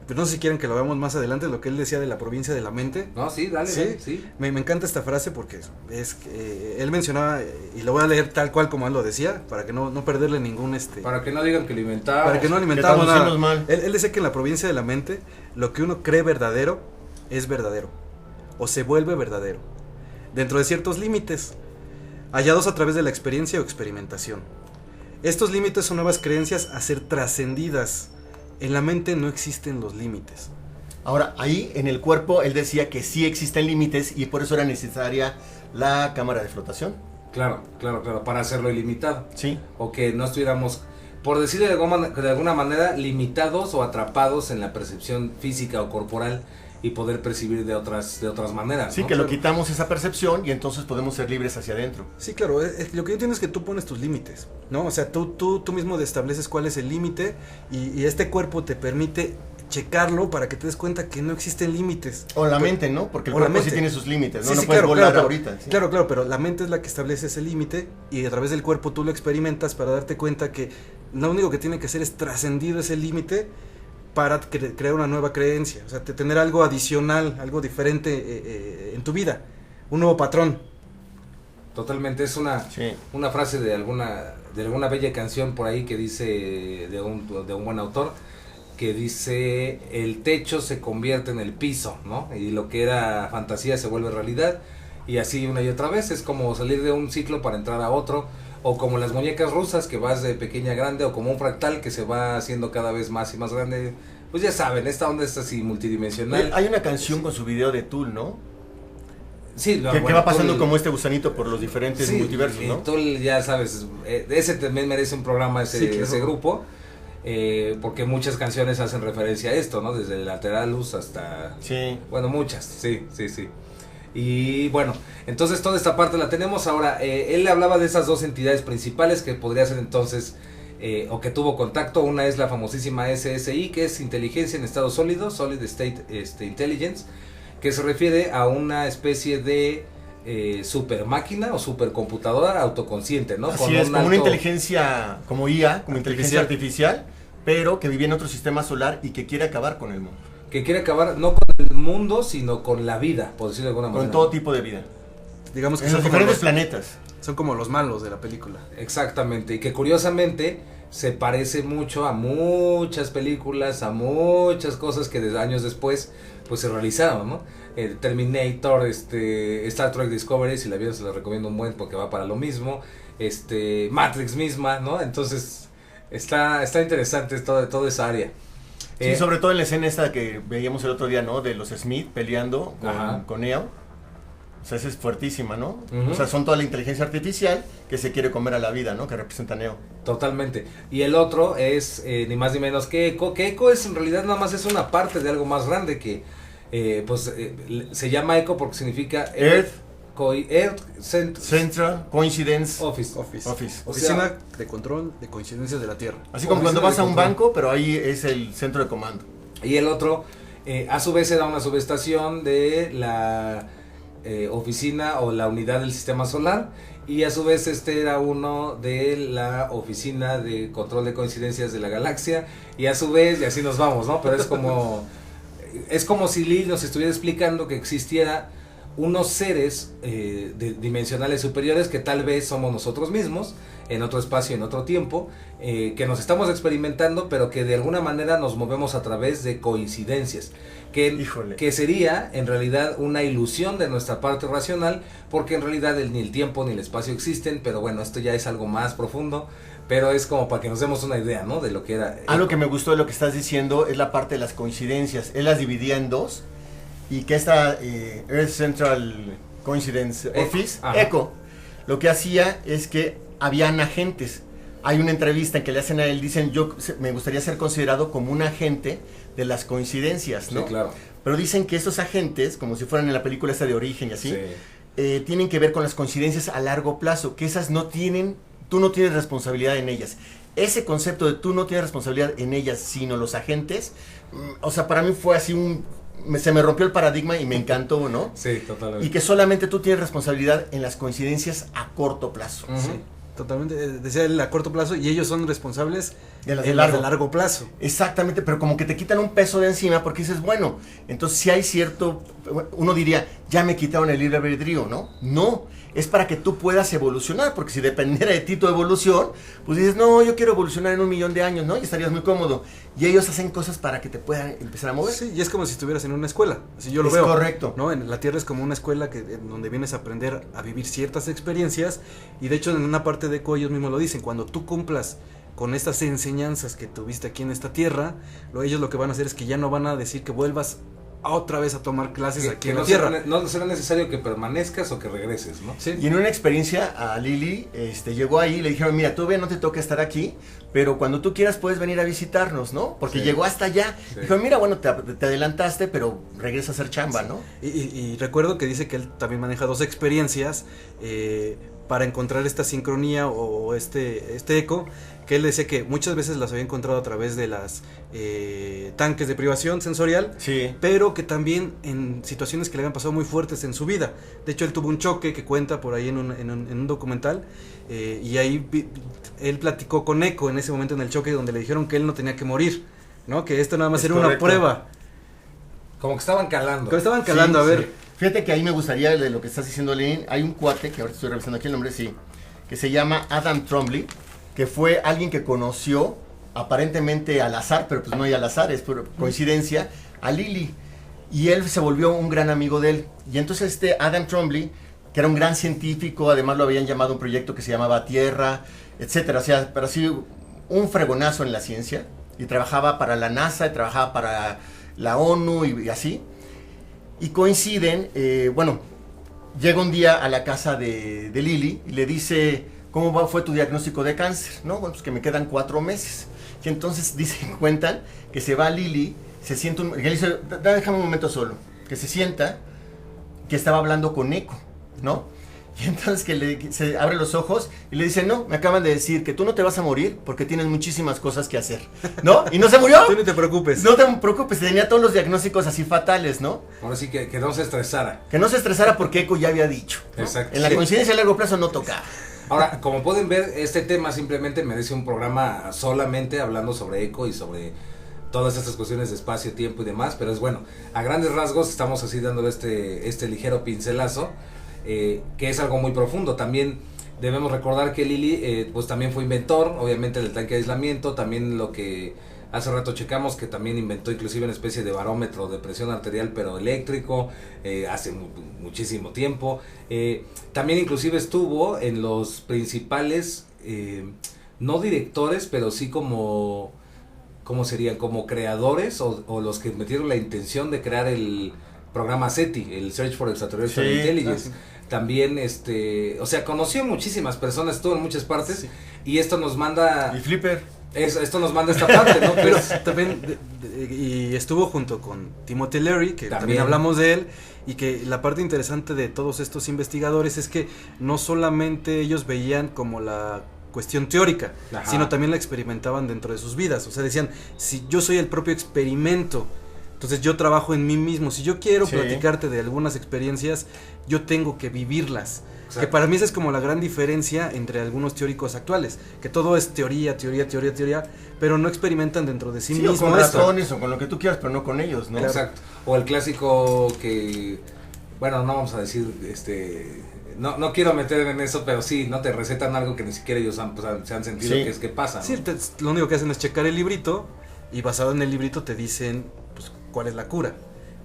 pero no sé si quieren que lo veamos más adelante, lo que él decía de la provincia de la mente. No, sí, dale, Sí, dale, sí. Me encanta esta frase porque es que él mencionaba, y lo voy a leer tal cual como él lo decía, para que no perderle ningún Para que no digan que lo inventamos. para que no alimentamos nada. traducimos mal. Él decía que en la provincia de la mente, lo que uno cree verdadero es verdadero, o se vuelve verdadero, dentro de ciertos límites, hallados a través de la experiencia o experimentación. Estos límites son nuevas creencias a ser trascendidas. En la mente no existen los límites. Ahora, ahí en el cuerpo él decía que sí existen límites y por eso era necesaria la cámara de flotación. Claro, para hacerlo ilimitado. Sí. O que no estuviéramos, por decirlo de alguna manera, limitados o atrapados en la percepción física o corporal y poder percibir de otras maneras. Sí, ¿no? que lo quitamos esa percepción y entonces podemos ser libres hacia adentro. Sí, claro, lo que yo entiendo es que tú pones tus límites, ¿no? O sea, tú mismo estableces cuál es el límite y este cuerpo te permite checarlo para que te des cuenta que no existen límites. O la mente, ¿no? Porque el o la cuerpo sí mente. tiene sus límites, ¿no? Sí, No sí, puedes claro, volar claro, ahorita. ¿sí? Claro, pero la mente es la que establece ese límite y a través del cuerpo tú lo experimentas para darte cuenta que lo único que tiene que hacer es trascendir ese límite para crear una nueva creencia, o sea, tener algo adicional, algo diferente en tu vida, un nuevo patrón. Totalmente, es una frase de alguna bella canción por ahí que dice, de un buen autor, que dice, el techo se convierte en el piso, ¿no? Y lo que era fantasía se vuelve realidad, y así una y otra vez, es como salir de un ciclo para entrar a otro, o como las muñecas rusas, que vas de pequeña a grande, o como un fractal que se va haciendo cada vez más y más grande. Pues ya saben, esta onda es así multidimensional. Hay una canción con su video de Tool, ¿no? Sí, Que va pasando como este gusanito por los diferentes multiversos, ¿no? Tool, ya sabes, ese también merece un programa, ese grupo, porque muchas canciones hacen referencia a esto, ¿no? Desde el Lateralus hasta... Sí. Bueno, muchas, sí. Y bueno, entonces toda esta parte la tenemos ahora. Él le hablaba de esas dos entidades principales que podría ser entonces, o que tuvo contacto. Una es la famosísima SSI, que es inteligencia en estado sólido, Solid State Intelligence, que se refiere a una especie de super máquina o supercomputadora autoconsciente, ¿no? Así es, como una inteligencia, como IA, como inteligencia artificial, pero que vive en otro sistema solar y que quiere acabar con el mundo. Que quiere acabar no con el mundo, sino con la vida, por decirlo de alguna manera. Con todo tipo de vida. Digamos que En son los como diferentes planetas. Son como los malos de la película. Exactamente, y que curiosamente se parece mucho a muchas películas, a muchas cosas que desde años después pues se realizaron, ¿no? Terminator, Star Trek Discovery, si la vieron se la recomiendo un buen porque va para lo mismo, Matrix misma, ¿no? Entonces está interesante toda esa área. Sí, sobre todo en la escena esta que veíamos el otro día, ¿no? De los Smith peleando con Neo. O sea, esa es fuertísima, ¿no? Uh-huh. O sea, son toda la inteligencia artificial que se quiere comer a la vida, ¿no? Que representa Neo. Totalmente. Y el otro es ni más ni menos que Echo. Que Echo es en realidad nada más es una parte de algo más grande que se llama Echo porque significa Earth Central Coincidence Office. Oficina de control de coincidencias de la Tierra. Así como cuando vas a un banco, pero ahí es el centro de comando. Y el otro, a su vez, era una subestación de la oficina o la unidad del sistema solar. Y a su vez era uno de la oficina de control de coincidencias de la galaxia. Y a su vez, y así nos vamos, ¿no? Pero es como si Lee nos estuviera explicando que existiera unos seres dimensionales superiores que tal vez somos nosotros mismos, en otro espacio, en otro tiempo, que nos estamos experimentando, pero que de alguna manera nos movemos a través de coincidencias, que sería en realidad una ilusión de nuestra parte racional, porque en realidad ni el tiempo ni el espacio existen, pero bueno, esto ya es algo más profundo, pero es como para que nos demos una idea, ¿no? De lo que era. Algo que me gustó de lo que estás diciendo es la parte de las coincidencias. Él las dividía en dos, y que esta Earth Central Coincidence Office, ECHO, lo que hacía es que habían agentes. Hay una entrevista en que le hacen a él, dicen, me gustaría ser considerado como un agente de las coincidencias, ¿no? Sí, claro. Pero dicen que esos agentes, como si fueran en la película esta de Origen y así, tienen que ver con las coincidencias a largo plazo, que esas no tienen, tú no tienes responsabilidad en ellas. Ese concepto de tú no tienes responsabilidad en ellas, sino los agentes, o sea, para mí fue así se me rompió el paradigma y me encantó, ¿no? Sí, totalmente. Y que solamente tú tienes responsabilidad en las coincidencias a corto plazo. Uh-huh. Sí, totalmente, decía él, a corto plazo, y ellos son responsables De las de de largo plazo. Exactamente, pero como que te quitan un peso de encima porque dices, bueno, entonces si hay cierto, uno diría, ya me quitaron el libre albedrío, ¿no? No, es para que tú puedas evolucionar, porque si dependiera de ti tu evolución, pues dices, no, yo quiero evolucionar en 1.000.000 de años, ¿no? Y estarías muy cómodo. Y ellos hacen cosas para que te puedan empezar a mover. Sí, y es como si estuvieras en una escuela, así yo lo Es veo. correcto. ¿No? En la Tierra es como una escuela en donde vienes a aprender a vivir ciertas experiencias, y de hecho en una parte de ECO ellos mismos lo dicen, cuando tú cumplas con estas enseñanzas que tuviste aquí en esta tierra, ellos lo que van a hacer es que ya no van a decir que vuelvas otra vez a tomar clases aquí en la tierra. No será necesario que permanezcas o que regreses, ¿no? Sí. Y en una experiencia a Lili, llegó ahí y le dijeron, mira, todavía no te toca estar aquí, pero cuando tú quieras puedes venir a visitarnos, ¿no? Porque llegó hasta allá. Sí. Dijo, mira, bueno, te adelantaste, pero regresa a hacer chamba, ¿no? Y recuerdo que dice que él también maneja 2 experiencias para encontrar esta sincronía o este eco, que él decía que muchas veces las había encontrado a través de las tanques de privación sensorial, Sí. pero que también en situaciones que le habían pasado muy fuertes en su vida. De hecho, él tuvo un choque que cuenta por ahí en un documental, y ahí él platicó con Eco en ese momento en el choque, donde le dijeron que él no tenía que morir, ¿no? Que esto nada más Es era una correcto. prueba. Como que estaban calando. Que estaban calando, Sí, a ver. sí. Fíjate que ahí me gustaría, de lo que estás diciendo, Lenin, hay un cuate, que ahorita estoy revisando aquí el nombre, sí, que se llama Adam Trombley, que fue alguien que conoció, aparentemente al azar, pero pues no hay al azar, es por coincidencia, a Lili. Y él se volvió un gran amigo de él. Y entonces Adam Trombley, que era un gran científico, además lo habían llamado a un proyecto que se llamaba Tierra, etcétera, o sea, pero así un fregonazo en la ciencia, y trabajaba para la NASA, y trabajaba para la ONU y así. Y coinciden, llega un día a la casa de Lili y le dice, ¿cómo fue tu diagnóstico de cáncer? No, bueno, pues que me quedan 4 meses. Y entonces cuentan que se va Lili, se sienta, que le dice, déjame un momento solo, que se sienta, que estaba hablando con Eco, ¿no? Y entonces que se abre los ojos y le dice, no, me acaban de decir que tú no te vas a morir porque tienes muchísimas cosas que hacer, ¿no? Y no se murió. Tú no te preocupes. No te preocupes, tenía todos los diagnósticos así fatales, ¿no? Ahora sí que no se estresara. Que no se estresara porque Eco ya había dicho, ¿no? Exacto. En la Sí. coincidencia a largo plazo no tocaba. Ahora, como pueden ver, este tema simplemente merece un programa solamente hablando sobre eco y sobre todas estas cuestiones de espacio, tiempo y demás, pero es bueno, a grandes rasgos estamos así dándole este ligero pincelazo, que es algo muy profundo. También debemos recordar que Lili pues también fue inventor, obviamente, del tanque de aislamiento, también lo que hace rato checamos, que también inventó inclusive una especie de barómetro de presión arterial pero eléctrico, hace muchísimo tiempo. También inclusive estuvo en los principales, no directores, pero sí como, ¿cómo serían? Como creadores o los que metieron la intención de crear el programa SETI, el Search for Extraterrestrial Intelligence. También, o sea, conoció muchísimas personas, estuvo en muchas partes, Sí. y esto nos manda... Y Flipper. Esto nos manda esta parte, ¿no? Pero Pero también, y estuvo junto con Timothy Leary, que también También. hablamos de él, y que la parte interesante de todos estos investigadores es que no solamente ellos veían como la cuestión teórica, Ajá. sino también la experimentaban dentro de sus vidas. O sea, decían, si yo soy el propio experimento, entonces yo trabajo en mí mismo. Si yo quiero Sí. platicarte de algunas experiencias, yo tengo que vivirlas. Exacto. Que para mí esa es como la gran diferencia entre algunos teóricos actuales, que todo es teoría, pero no experimentan dentro de sí, Sí, o mismo con esto. ratones o con lo que tú quieras, pero no con ellos, ¿no? Exacto. O el clásico que, bueno, no vamos a decir, no quiero meter en eso, pero sí, no te recetan algo que ni siquiera ellos se han sentido Sí. que es que pasa, ¿no? Sí, lo único que hacen es checar el librito y basado en el librito te dicen pues, cuál es la cura.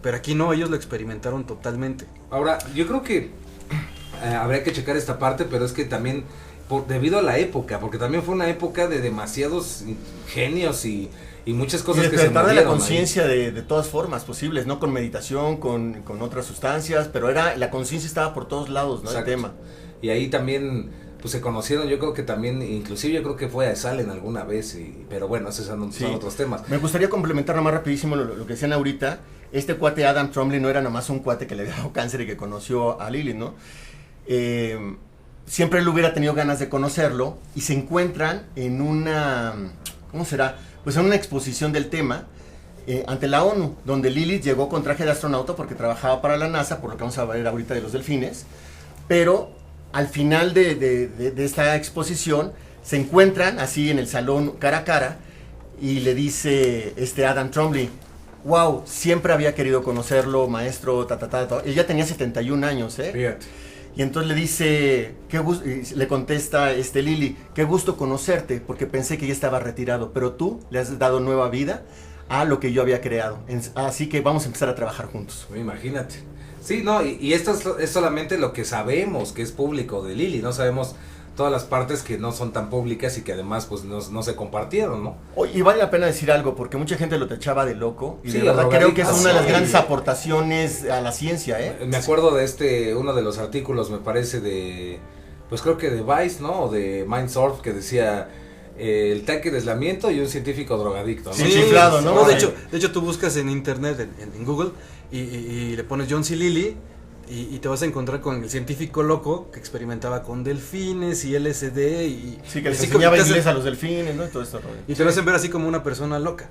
Pero aquí no, ellos lo experimentaron totalmente. Ahora, yo creo que habría que checar esta parte, pero es que también debido a la época, porque también fue una época de demasiados genios y muchas Y cosas que se despertar de la movieron ahí. conciencia de todas formas posibles, ¿no? Con meditación, con otras sustancias, pero la conciencia estaba por todos lados, ¿no? Exacto. El tema. Y ahí también, pues se conocieron, yo creo que también, inclusive yo creo que fue a Salen alguna vez, pero bueno, esos son otros temas. Me gustaría complementar nomás rapidísimo lo que decían ahorita. Este cuate Adam Trombley no era nomás un cuate que le había dado cáncer y que conoció a Lilith, ¿no? Siempre él hubiera tenido ganas de conocerlo y se encuentran en una, ¿cómo será? Pues en una exposición del tema ante la ONU, donde Lilith llegó con traje de astronauta porque trabajaba para la NASA, por lo que vamos a ver ahorita de los delfines, pero al final de esta exposición se encuentran así en el salón cara a cara y le dice Adam Trombley, wow, siempre había querido conocerlo, maestro, Ella tenía 71 años, Fíjate. Y entonces le dice, le contesta Lili, qué gusto conocerte, porque pensé que ya estaba retirado, pero tú le has dado nueva vida a lo que yo había creado. Así que vamos a empezar a trabajar juntos. Imagínate. Sí, no, y esto es solamente lo que sabemos que es público de Lili, no sabemos todas las partes que no son tan públicas y que además pues no se compartieron, ¿no? Y vale la pena decir algo, porque mucha gente lo techaba de loco, y sí, de verdad creo que es una de las grandes aportaciones a la ciencia, Me acuerdo de uno de los artículos, me parece pues creo que de Vice, ¿no? O de Mindsurf, que decía el tanque de aislamiento y un científico drogadicto, ¿no? Sí, chiflado, ¿no? De hecho tú buscas en internet, en Google, y le pones John C. Lilly, y te vas a encontrar con el científico loco que experimentaba con delfines y LSD sí, que les enseñaba inglés a los delfines, ¿no? Y todo esto. Y te lo hacen ver así como una persona loca.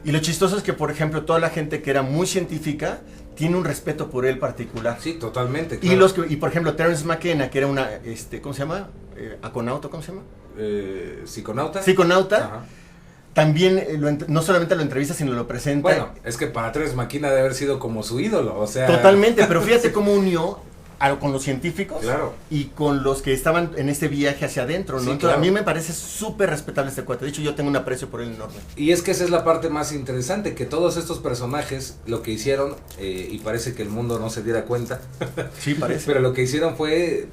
Y lo chistoso es que, por ejemplo, toda la gente que era muy científica tiene un respeto por él particular. Sí, totalmente. Claro. Y por ejemplo, Terence McKenna, que era una, ¿cómo se llama? Aconauta, ¿cómo se llama? Psiconauta. Psiconauta. Ajá. También no solamente lo entrevista, sino lo presenta. Bueno, es que para Terence McKenna debe haber sido como su ídolo, o sea. Totalmente, pero fíjate cómo unió con los científicos, claro, y con los que estaban en este viaje hacia adentro, ¿no? Sí, Entonces, claro. A mí me parece súper respetable este cuate. De hecho, yo tengo un aprecio por él enorme. Y es que esa es la parte más interesante, que todos estos personajes lo que hicieron, y parece que el mundo no se diera cuenta, sí, parece, pero lo que hicieron fue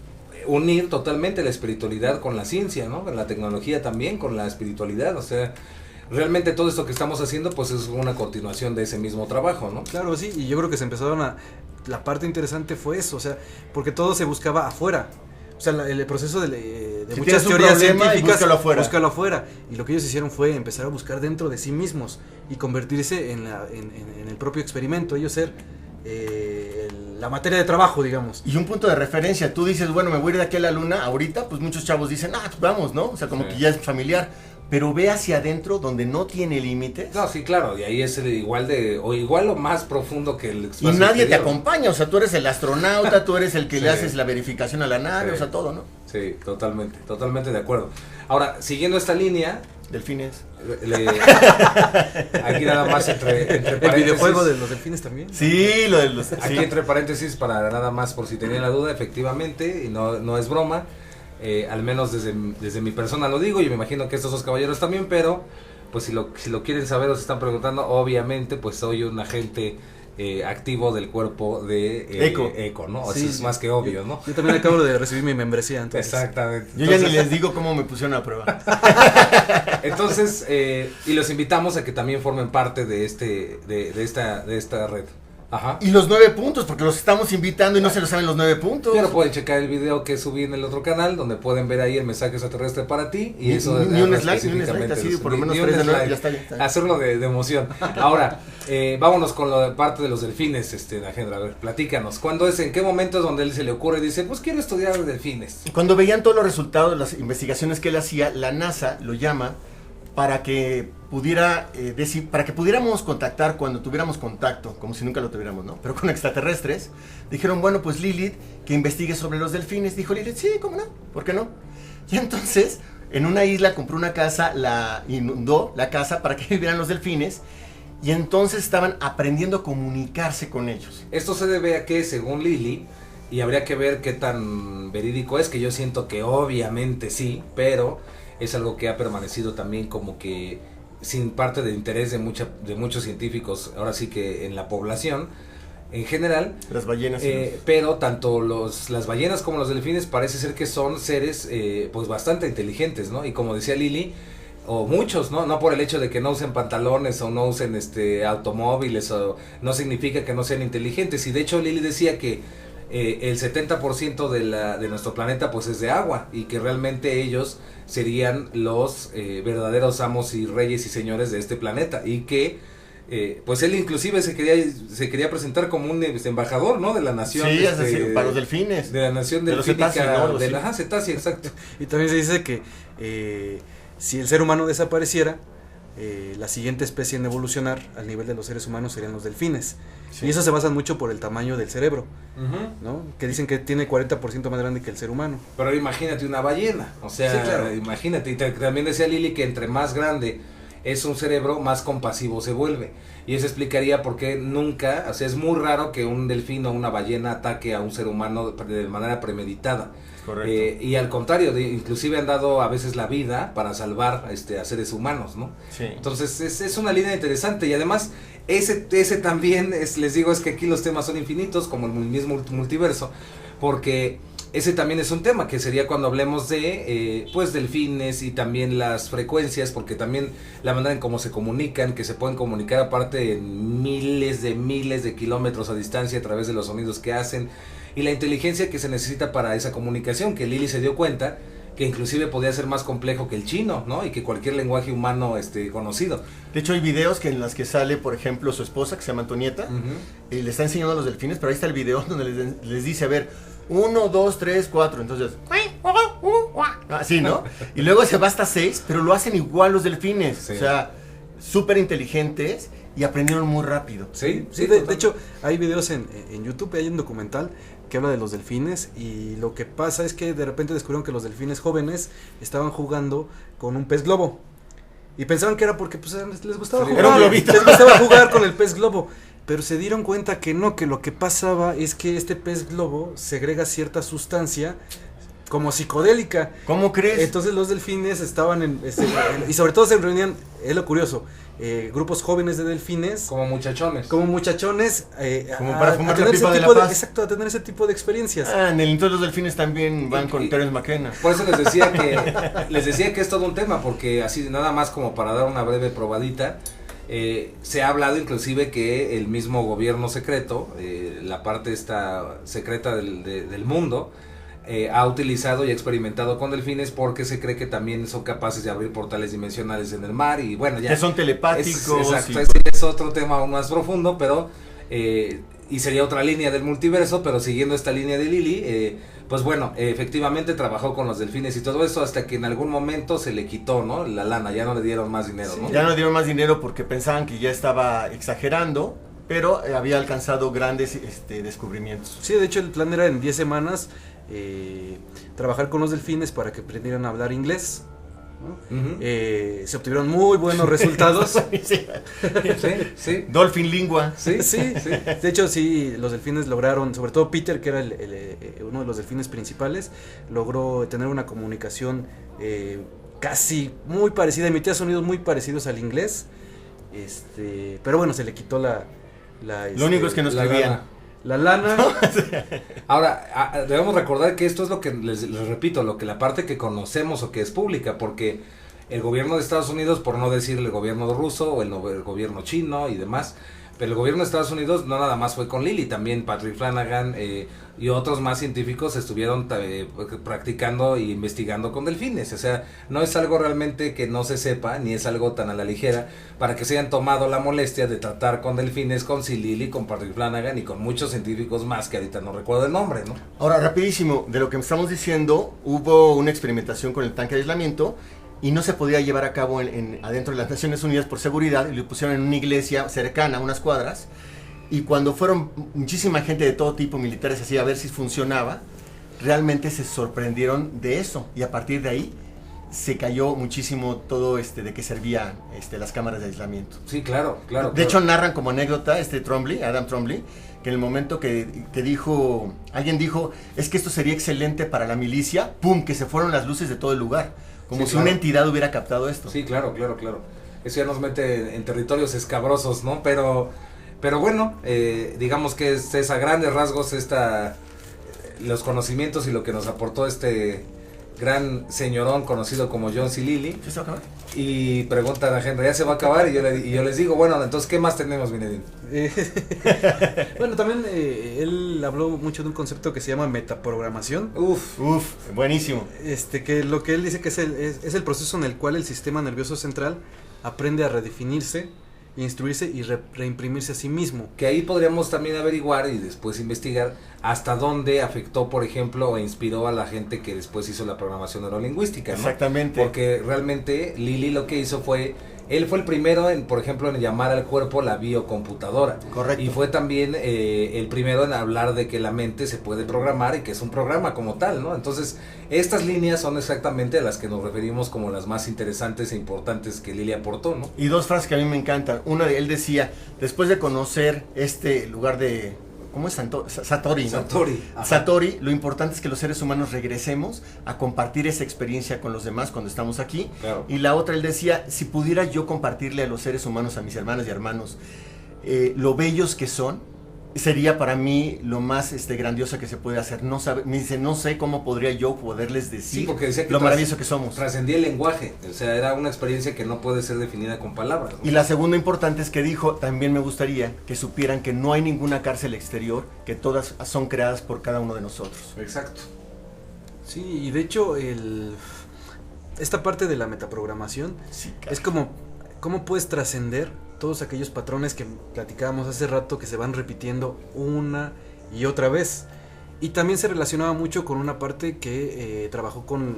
unir totalmente la espiritualidad con la ciencia, ¿no? La tecnología también con la espiritualidad, o sea, realmente todo esto que estamos haciendo pues es una continuación de ese mismo trabajo, ¿no? Claro, sí, y yo creo que se empezaron la parte interesante fue eso, o sea, porque todo se buscaba afuera. O sea, el proceso de si muchas teorías científicas, búscalo afuera. Y lo que ellos hicieron fue empezar a buscar dentro de sí mismos y convertirse en el propio experimento, ellos ser la materia de trabajo, digamos. Y un punto de referencia, tú dices, bueno, me voy a ir de aquí a la luna, ahorita, pues muchos chavos dicen, pues vamos, ¿no? O sea, como que ya es familiar. Pero ve hacia adentro donde no tiene límites. No, sí, claro, y ahí es igual o más profundo que el espacio y nadie exterior, te acompaña, o sea, tú eres el astronauta, tú eres el que sí, le haces la verificación a la nave, sí, o sea, todo, ¿no? Sí, totalmente de acuerdo. Ahora, siguiendo esta línea... Delfines. Aquí nada más entre paréntesis. ¿El videojuego de los delfines también? Sí, lo de los... Aquí sí. entre paréntesis, para nada más por si tenían la duda, efectivamente, y no es broma, al menos desde mi persona lo digo, y me imagino que estos dos caballeros también, pero pues si lo quieren saber o se están preguntando, obviamente pues soy un agente activo del cuerpo de ECO, ¿no? Sí, eso es más que obvio, ¿no? Yo también acabo de recibir mi membresía, entonces. Exactamente. Yo ya ni les digo cómo me pusieron a prueba. Entonces, y los invitamos a que también formen parte de esta red. Ajá. Y los 9 puntos, porque los estamos invitando y no se lo saben los 9 puntos. Pero pueden checar el video que subí en el otro canal, donde pueden ver ahí el mensaje extraterrestre para ti. Y eso ni un slide, así, por lo menos 3 de 9, ya está bien. Hacerlo de emoción. Ahora, vámonos con la parte de los delfines, Najendra. A ver, platícanos. ¿En qué momento es donde él se le ocurre y dice, pues quiero estudiar delfines? Cuando veían todos los resultados de las investigaciones que él hacía, la NASA lo llama para que pudiéramos contactar cuando tuviéramos contacto, como si nunca lo tuviéramos, ¿no? Pero con extraterrestres. Dijeron, bueno, pues Lilith, que investigue sobre los delfines. Dijo Lilith, sí, ¿cómo no? ¿Por qué no? Y entonces, en una isla compró una casa, la inundó la casa para que vivieran los delfines. Y entonces estaban aprendiendo a comunicarse con ellos. Esto se debe a que, según Lili, y habría que ver qué tan verídico es, que yo siento que obviamente sí, pero es algo que ha permanecido también como que sin parte de interés de muchos científicos, ahora sí que en la población en general. Las ballenas. Pero tanto las ballenas como los delfines parece ser que son seres pues bastante inteligentes, ¿no? Y como decía Lili, o muchos, no por el hecho de que no usen pantalones o no usen automóviles, o no significa que no sean inteligentes. Y de hecho Lili decía que el 70% de nuestro planeta pues es de agua, y que realmente ellos serían los verdaderos amos y reyes y señores de este planeta, y que pues él inclusive se quería presentar como un embajador, ¿no? De la nación. Sí, es decir, para los delfines. De la nación de los delfínica, cetáceos, ¿no? de la cetácea, exacto. Y también se dice que si el ser humano desapareciera, la siguiente especie en evolucionar al nivel de los seres humanos serían los delfines. Sí. Y eso se basa mucho por el tamaño del cerebro, ¿no? Que dicen que tiene 40% más grande que el ser humano. Pero imagínate una ballena, o sea, sí, claro. Imagínate, y también decía Lili que entre más grande es un cerebro, más compasivo se vuelve. Y eso explicaría por qué nunca, o sea, es muy raro que un delfín o una ballena ataque a un ser humano de manera premeditada. Correcto. Y al contrario, inclusive han dado a veces la vida para salvar a seres humanos, ¿no? Sí. Entonces es una línea interesante, y además ese también, les digo, es que aquí los temas son infinitos, como el mismo multiverso, porque ese también es un tema que sería cuando hablemos de pues delfines y también las frecuencias, porque también la manera en cómo se comunican, que se pueden comunicar aparte en miles de kilómetros a distancia a través de los sonidos que hacen, y la inteligencia que se necesita para esa comunicación, que Lili se dio cuenta que inclusive podía ser más complejo que el chino, ¿no? Y que cualquier lenguaje humano conocido. De hecho, hay videos en los que sale, por ejemplo, su esposa, que se llama Antonieta, y le está enseñando a los delfines, pero ahí está el video donde les dice, a ver, 1, 2, 3, 4, entonces, así, ¿no? Y luego se va hasta 6, pero lo hacen igual los delfines, sí. O sea, súper inteligentes y aprendieron muy rápido. Sí, de hecho, hay videos en YouTube, hay un documental que habla de los delfines, y lo que pasa es que de repente descubrieron que los delfines jóvenes estaban jugando con un pez globo, y pensaban que era porque pues les gustaba jugar, les gustaba jugar con el pez globo, pero se dieron cuenta que no, que lo que pasaba es que este pez globo segrega cierta sustancia como psicodélica. ¿Cómo crees? Entonces los delfines estaban y sobre todo se reunían, es lo curioso, grupos jóvenes de delfines. Como muchachones. Como para fumar la pipa de la paz. Exacto, a tener ese tipo de experiencias. En el entonces los delfines también van con Terence McKenna. Por eso les decía que es todo un tema, porque así nada más como para dar una breve probadita, se ha hablado inclusive que el mismo gobierno secreto, la parte esta secreta del mundo, ha utilizado y experimentado con delfines, porque se cree que también son capaces de abrir portales dimensionales en el mar, y bueno, ya que son telepáticos. Exacto, ese es otro tema aún más profundo, pero y sería otra línea del multiverso, pero siguiendo esta línea de Lili, pues bueno, efectivamente trabajó con los delfines y todo eso, hasta que en algún momento se le quitó, ¿no? La lana, ya no le dieron más dinero, ¿no? Ya no le dieron más dinero porque pensaban que ya estaba exagerando, pero había alcanzado grandes descubrimientos. Sí, de hecho el plan era en 10 semanas trabajar con los delfines para que aprendieran a hablar inglés, ¿no? Se obtuvieron muy buenos resultados. Sí. Dolphin lingua. Sí. De hecho, sí, los delfines lograron, sobre todo Peter, que era uno de los delfines principales, logró tener una comunicación casi muy parecida, emitía sonidos muy parecidos al inglés. Pero bueno, se le quitó lo único es que no escribían. La lana. Ahora, debemos recordar que esto es lo que les repito, la parte que conocemos o que es pública, porque el gobierno de Estados Unidos, por no decir el gobierno ruso o el gobierno chino y demás, pero el gobierno de Estados Unidos no nada más fue con Lili, también Patrick Flanagan y otros más científicos estuvieron practicando e investigando con delfines. O sea, no es algo realmente que no se sepa, ni es algo tan a la ligera, para que se hayan tomado la molestia de tratar con delfines, con Lili, con Patrick Flanagan y con muchos científicos más que ahorita no recuerdo el nombre, ¿no? Ahora, rapidísimo, de lo que estamos diciendo, hubo una experimentación con el tanque de aislamiento y no se podía llevar a cabo adentro de las Naciones Unidas por seguridad, y lo pusieron en una iglesia cercana, a unas cuadras, y cuando fueron muchísima gente de todo tipo, militares así, a ver si funcionaba, realmente se sorprendieron de eso, y a partir de ahí se cayó muchísimo todo de que servían las cámaras de aislamiento. Sí, claro. De hecho, narran como anécdota Adam Trombley, que en el momento que alguien dijo, es que esto sería excelente para la milicia, ¡pum!, que se fueron las luces de todo el lugar. Como si una entidad hubiera captado esto. Sí, claro. Eso ya nos mete en territorios escabrosos, ¿no? Pero bueno, digamos que es a grandes rasgos los conocimientos y lo que nos aportó gran señorón conocido como John C. Lilly. ¿Sí se va a acabar? Y preguntan a Henry, ¿ya se va a acabar? Y yo les digo, bueno, entonces, ¿qué más tenemos, Vinedín? Bueno, también él habló mucho de un concepto que se llama metaprogramación. Uf, buenísimo. Que lo que él dice que es el proceso en el cual el sistema nervioso central aprende a redefinirse, instruirse y reimprimirse a sí mismo. Que ahí podríamos también averiguar y después investigar hasta dónde afectó, por ejemplo, o inspiró a la gente que después hizo la programación neurolingüística, ¿no? Exactamente. Porque realmente Lilly lo que hizo fue, él fue el primero en, por ejemplo, en llamar al cuerpo la biocomputadora. Correcto. Y fue también el primero en hablar de que la mente se puede programar y que es un programa como tal, ¿no? Entonces, estas líneas son exactamente a las que nos referimos como las más interesantes e importantes que Lilly aportó, ¿no? Y dos frases que a mí me encantan. Una de él decía, después de conocer este lugar de, ¿cómo es? Satori, ¿no? Satori. Satori, lo importante es que los seres humanos regresemos a compartir esa experiencia con los demás cuando estamos aquí. Claro. Y la otra, él decía, si pudiera yo compartirle a los seres humanos, a mis hermanas y hermanos, lo bellos que son, sería para mí lo más grandioso que se puede hacer. Me dice, no sé cómo podría yo poderles decir porque decía que lo maravilloso que somos. Trascendía el lenguaje, o sea, era una experiencia que no puede ser definida con palabras, ¿no? Y la segunda importante es que dijo, también me gustaría que supieran que no hay ninguna cárcel exterior, que todas son creadas por cada uno de nosotros. Exacto. Sí, y de hecho esta parte de la metaprogramación Sí, es como cómo puedes trascender todos aquellos patrones que platicábamos hace rato que se van repitiendo una y otra vez. Y también se relacionaba mucho con una parte que trabajó con,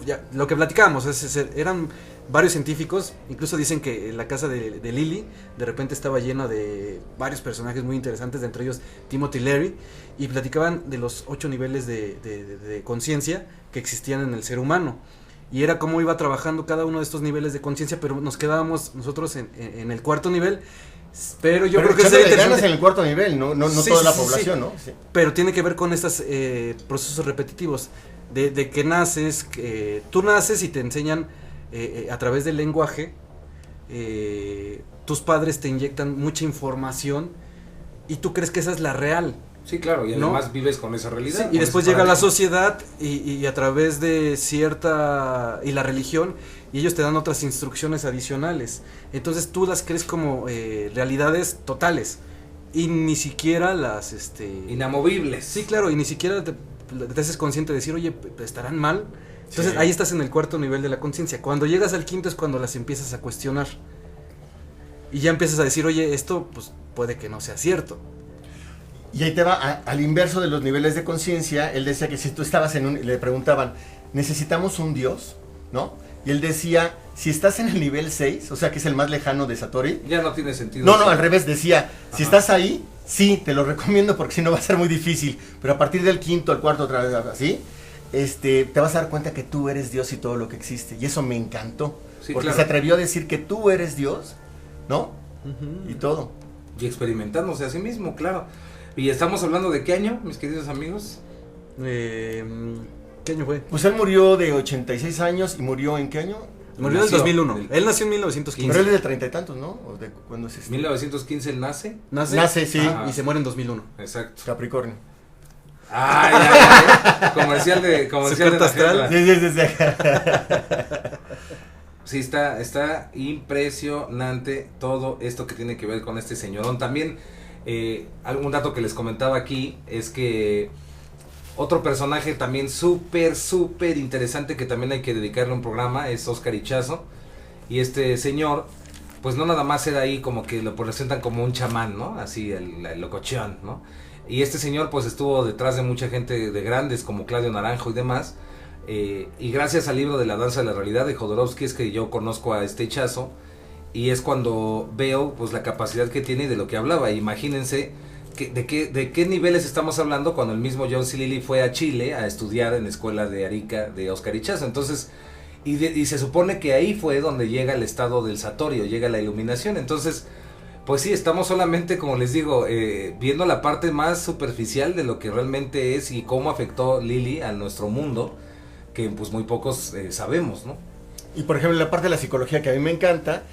ya, lo que platicábamos, eran varios científicos, incluso dicen que la casa de Lilly de repente estaba llena de varios personajes muy interesantes, entre ellos Timothy Leary, y platicaban de los 8 niveles de conciencia que existían en el ser humano. Y era cómo iba trabajando cada uno de estos niveles de conciencia, pero nos quedábamos nosotros en el cuarto nivel. Pero yo creo que echándole ganas en el cuarto nivel, no Sí, toda la sí, población, sí. ¿no? Sí. Pero tiene que ver con estos procesos repetitivos, de que naces, tú naces y te enseñan a través del lenguaje, tus padres te inyectan mucha información y tú crees que esa es la real. Sí, claro, y ¿no? además vives con esa realidad. Sí, con y después ese llega la paradigma. sociedad y a través de y la religión, y ellos te dan otras instrucciones adicionales. Entonces tú las crees como realidades totales y ni siquiera las Inamovibles. Sí, claro, y ni siquiera te haces consciente de decir, oye, ¿estarán mal? Entonces Sí. ahí estás en el cuarto nivel de la conciencia. Cuando llegas al quinto es cuando las empiezas a cuestionar. Y ya empiezas a decir, oye, esto pues puede que no sea cierto. Y ahí te va, al inverso de los niveles de conciencia, él decía que si tú estabas le preguntaban, ¿necesitamos un Dios? ¿No? Y él decía, si estás en el nivel 6, o sea que es el más lejano de Satori. Ya no tiene sentido. No, eso. al revés, decía, si Ajá. estás ahí, sí, te lo recomiendo porque si no va a ser muy difícil. Pero a partir del quinto, al cuarto, otra vez así, te vas a dar cuenta que tú eres Dios y todo lo que existe. Y eso me encantó. Sí, porque claro. se atrevió a decir que tú eres Dios, ¿no? Y todo. Y experimentándose a sí mismo, claro. Y estamos hablando de qué año, mis queridos amigos. ¿Qué año fue? Pues él murió de 86 años y murió ¿en qué año? Murió en el Nació 2001. el- Él nació en 1915. Pero él es de 30 y tantos, ¿no? ¿O de cuándo es 1915 él nace. Nace, sí. Ajá. y se muere en 2001. Exacto. Capricornio. Ay, ay, ay. Comercial de carta astral. la Sí, sí, sí, sí. Sí, está impresionante todo esto que tiene que ver con este señorón. También, algún dato que les comentaba aquí es que otro personaje también súper interesante que también hay que dedicarle un programa es Oscar Ichazo. Y este señor, pues no nada más era ahí como que lo presentan como un chamán, ¿no? Así, el locochón, ¿no? Y este señor pues estuvo detrás de mucha gente de grandes como Claudio Naranjo y demás. Y gracias al libro de La danza de la realidad de Jodorowsky es que yo conozco a este Ichazo. Y es cuando veo pues la capacidad que tiene y de lo que hablaba. Imagínense de qué niveles estamos hablando cuando el mismo John C. Lilly fue a Chile a estudiar en la escuela de Arica de Oscar Ichazo. Entonces, y se supone que ahí fue donde llega el estado del Satorio, llega la iluminación. Entonces, pues sí, estamos solamente, como les digo, viendo la parte más superficial de lo que realmente es y cómo afectó Lilly a nuestro mundo, que pues muy pocos sabemos, ¿no? Y por ejemplo, la parte de la psicología que a mí me encanta,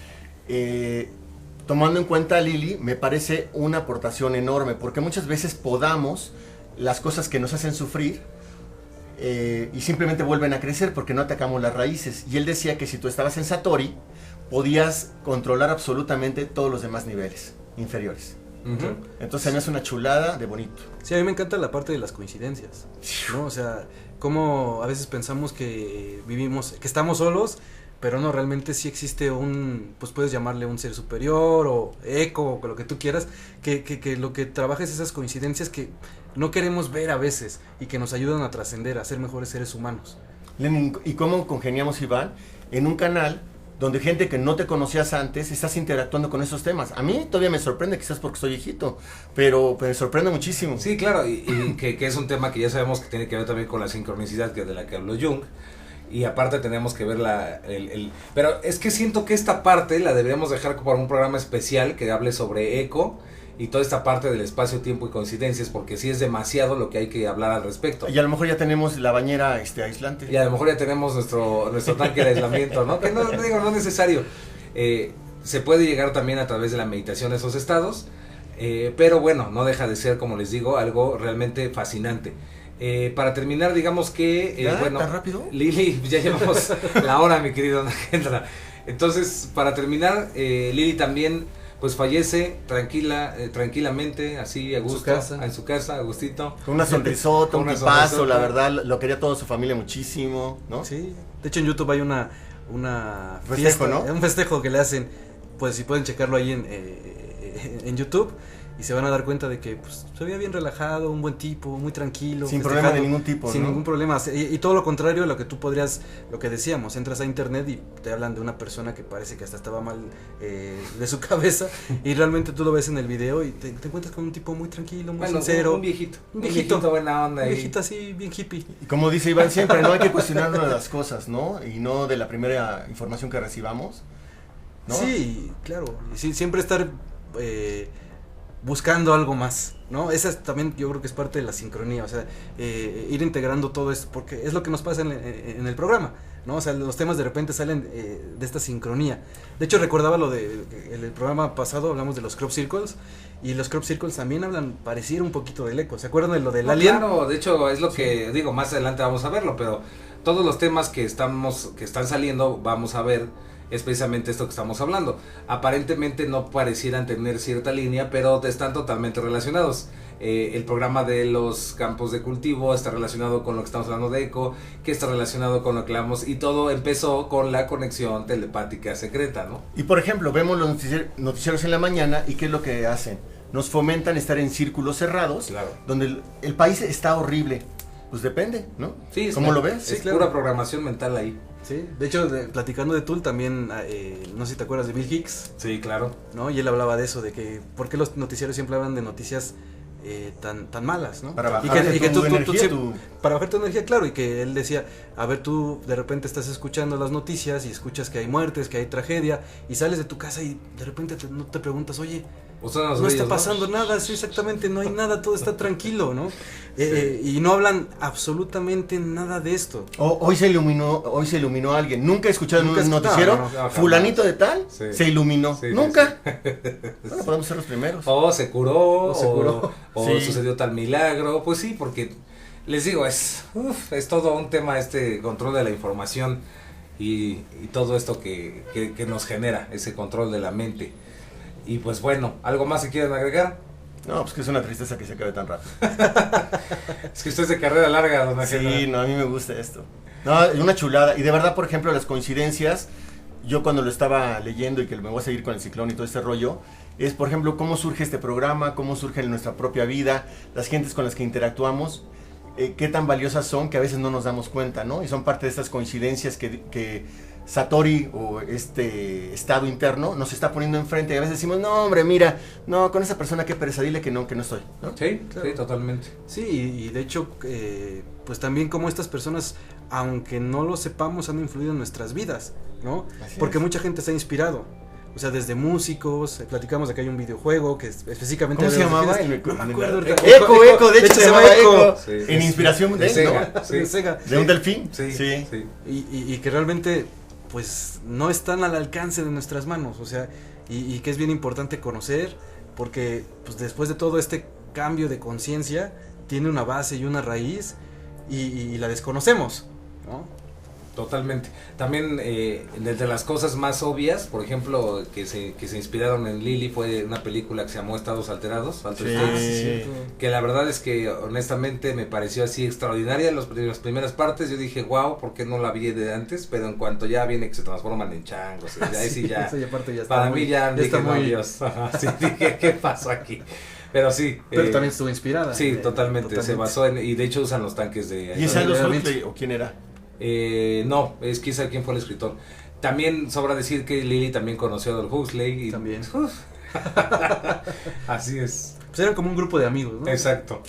tomando en cuenta a Lilly, me parece una aportación enorme, porque muchas veces podamos las cosas que nos hacen sufrir, y simplemente vuelven a crecer porque no atacamos las raíces. Y él decía que si tú estabas en Satori, podías controlar absolutamente todos los demás niveles inferiores. Ujú. Entonces a mí es una chulada de bonito. Sí, a mí me encanta la parte de las coincidencias, ¿no? O sea, como a veces pensamos que vivimos, que estamos solos, pero no, realmente sí existe un, pues puedes llamarle un ser superior o eco o lo que tú quieras, que lo que trabaja es esas coincidencias que no queremos ver a veces y que nos ayudan a trascender, a ser mejores seres humanos. Lenin, ¿y cómo congeniamos, Iván? En un canal donde gente que no te conocías antes, estás interactuando con esos temas. A mí todavía me sorprende, quizás porque soy viejito, pero me sorprende muchísimo. Sí, claro, y que es un tema que ya sabemos que tiene que ver también con la sincronicidad, que de la que habló Jung, y aparte tenemos que ver pero es que siento que esta parte la deberíamos dejar para un programa especial que hable sobre eco, y toda esta parte del espacio, tiempo y coincidencias, porque sí es demasiado lo que hay que hablar al respecto. Y a lo mejor ya tenemos la bañera aislante. Y a lo mejor ya tenemos nuestro tanque de aislamiento, ¿no? Que no digo, no es necesario. Se puede llegar también a través de la meditación a esos estados, pero bueno, no deja de ser, como les digo, algo realmente fascinante. Para terminar, digamos que, bueno, ¿tan rápido? Lili, ya llevamos la hora, mi querido Nagendra. Entonces, para terminar, Lili también pues fallece tranquilamente, así a gusto, en su casa, a gustito. Con una sonrisota, Con un una tipazo, sonrisota. la verdad, lo quería toda su familia muchísimo, ¿no? Sí, de hecho en YouTube hay una Festejo, fiesta, ¿no? un festejo que le hacen, pues si pueden checarlo ahí en YouTube y se van a dar cuenta de que pues, se veía bien relajado, un buen tipo, muy tranquilo. Sin problema de ningún tipo, Sin ¿no? ningún problema, y todo lo contrario a lo que tú podrías, lo que decíamos, entras a internet y te hablan de una persona que parece que hasta estaba mal de su cabeza y realmente tú lo ves en el video y te encuentras con un tipo muy tranquilo, muy sincero. Un viejito. Un viejito buena onda. Un ahí. viejito así, bien hippie. Y como dice Iván siempre, no hay que cuestionarnos de las cosas, ¿no? Y no de la primera información que recibamos, ¿no? Sí, claro, y sí, siempre estar buscando algo más, ¿no? Esa es también, yo creo que es parte de la sincronía, o sea, ir integrando todo esto, porque es lo que nos pasa en el programa, ¿no? O sea, los temas de repente salen de esta sincronía. De hecho, recordaba lo de, en el programa pasado hablamos de los crop circles, y los crop circles también hablan, pareciera un poquito del eco, ¿se acuerdan de lo del alien? Claro, de hecho es lo que digo, más adelante vamos a verlo, pero todos los temas que están saliendo, vamos a ver, es precisamente esto que estamos hablando. Aparentemente no parecieran tener cierta línea, pero están totalmente relacionados. El programa de los campos de cultivo está relacionado con lo que estamos hablando de eco, que está relacionado con lo que hablamos, y todo empezó con la conexión telepática secreta, ¿no? Y por ejemplo, vemos los noticieros en la mañana y ¿qué es lo que hacen? Nos fomentan estar en círculos cerrados, Claro. donde el país está horrible. Pues depende, ¿no? Sí, ¿Cómo lo ves? Es Sí, claro. pura programación mental ahí. Sí, de hecho, platicando de Tool también, no sé si te acuerdas de Bill Hicks, Sí, claro. ¿no? Y él hablaba de eso, de que por qué los noticieros siempre hablan de noticias tan malas, ¿no? Para Y bajar que tu energía, siempre- para bajar tu energía, claro, y que él decía, a ver, tú de repente estás escuchando las noticias y escuchas que hay muertes, que hay tragedia, y sales de tu casa y de repente no te preguntas, oye, Ustedes los no está bellos, pasando nada, sí, exactamente, no hay nada, todo está tranquilo, ¿no? Y no hablan absolutamente nada de esto. Hoy se iluminó alguien. Nunca he escuchado en Nunca un he escuchado, noticiero, no, jamás. fulanito de tal, Sí. se iluminó. Sí, sí, Nunca. Bueno, podemos ser los primeros. O se curó, O se curó. o Sí. sucedió tal milagro. Pues sí, porque les digo, es todo un tema este control de la información y todo esto que nos genera, ese control de la mente. Y pues bueno, ¿algo más que quieran agregar? No, pues que es una tristeza que se acabe tan rápido. Es que usted es de carrera larga, don Ángel. Sí, no, a mí me gusta esto. No, es una chulada. Y de verdad, por ejemplo, las coincidencias, yo cuando lo estaba leyendo y que me voy a seguir con el ciclón y todo este rollo, es, por ejemplo, cómo surge este programa, cómo surge en nuestra propia vida, las gentes con las que interactuamos, qué tan valiosas son que a veces no nos damos cuenta, ¿no? Y son parte de estas coincidencias que Satori o este estado interno nos está poniendo enfrente y a veces decimos, no hombre, mira, no, con esa persona qué pereza, dile que no estoy, ¿no? Sí, Claro. sí, totalmente. Sí, y de hecho, pues también como estas personas, aunque no lo sepamos, han influido en nuestras vidas, ¿no? Así Porque es. mucha gente se ha inspirado. O sea, desde músicos, platicamos de que hay un videojuego que específicamente... ¿Cómo se habla de llamaba? fines- No me acuerdo ahorita. Eco, de hecho se llamaba Eco. Sí, En sí, inspiración de de él, Sega, ¿no? sí. De Sega. De un delfín. Sí, Sí. sí. Y que realmente pues no están al alcance de nuestras manos, o sea, y que es bien importante conocer, porque pues después de todo este cambio de conciencia tiene una base y una raíz, y la desconocemos, ¿no? Totalmente. También de las cosas más obvias, por ejemplo, que se inspiraron en Lili, fue una película que se llamó Estados Alterados, Altered States, que la verdad es que honestamente me pareció así extraordinaria las primeras partes. Yo dije, wow, ¿por qué no la vi de antes? Pero en cuanto ya viene que se transforman en changos, ahí sí ya, para mí ya dije, está muy... no, Dios, sí, dije, ¿qué pasó aquí? Pero sí. Pero también estuvo inspirada. Sí, totalmente, se basó en, y de hecho usan los tanques de... ¿Y es Aldous Huxley o quién era? No, es quizá quién fue el escritor. También sobra decir que Lili también conoció a Aldous Huxley. También. Así es. Pues eran como un grupo de amigos, ¿no? Exacto.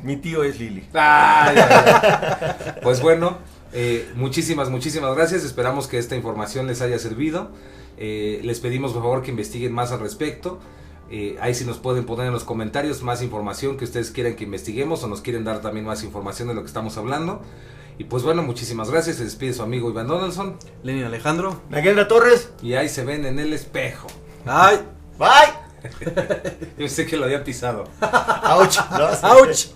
Mi tío es Lili. Pues bueno, muchísimas gracias. Esperamos que esta información les haya servido. Les pedimos por favor que investiguen más al respecto. Ahí sí nos pueden poner en los comentarios más información que ustedes quieran que investiguemos, o nos quieren dar también más información de lo que estamos hablando. Y pues bueno, muchísimas gracias. Se despide su amigo Iván Donaldson, Lenin Alejandro, Naguera Torres. y ahí se ven en el espejo. ¡ay! Bye. Yo sé que lo había pisado. Ouch. ¿No? ¡Auch!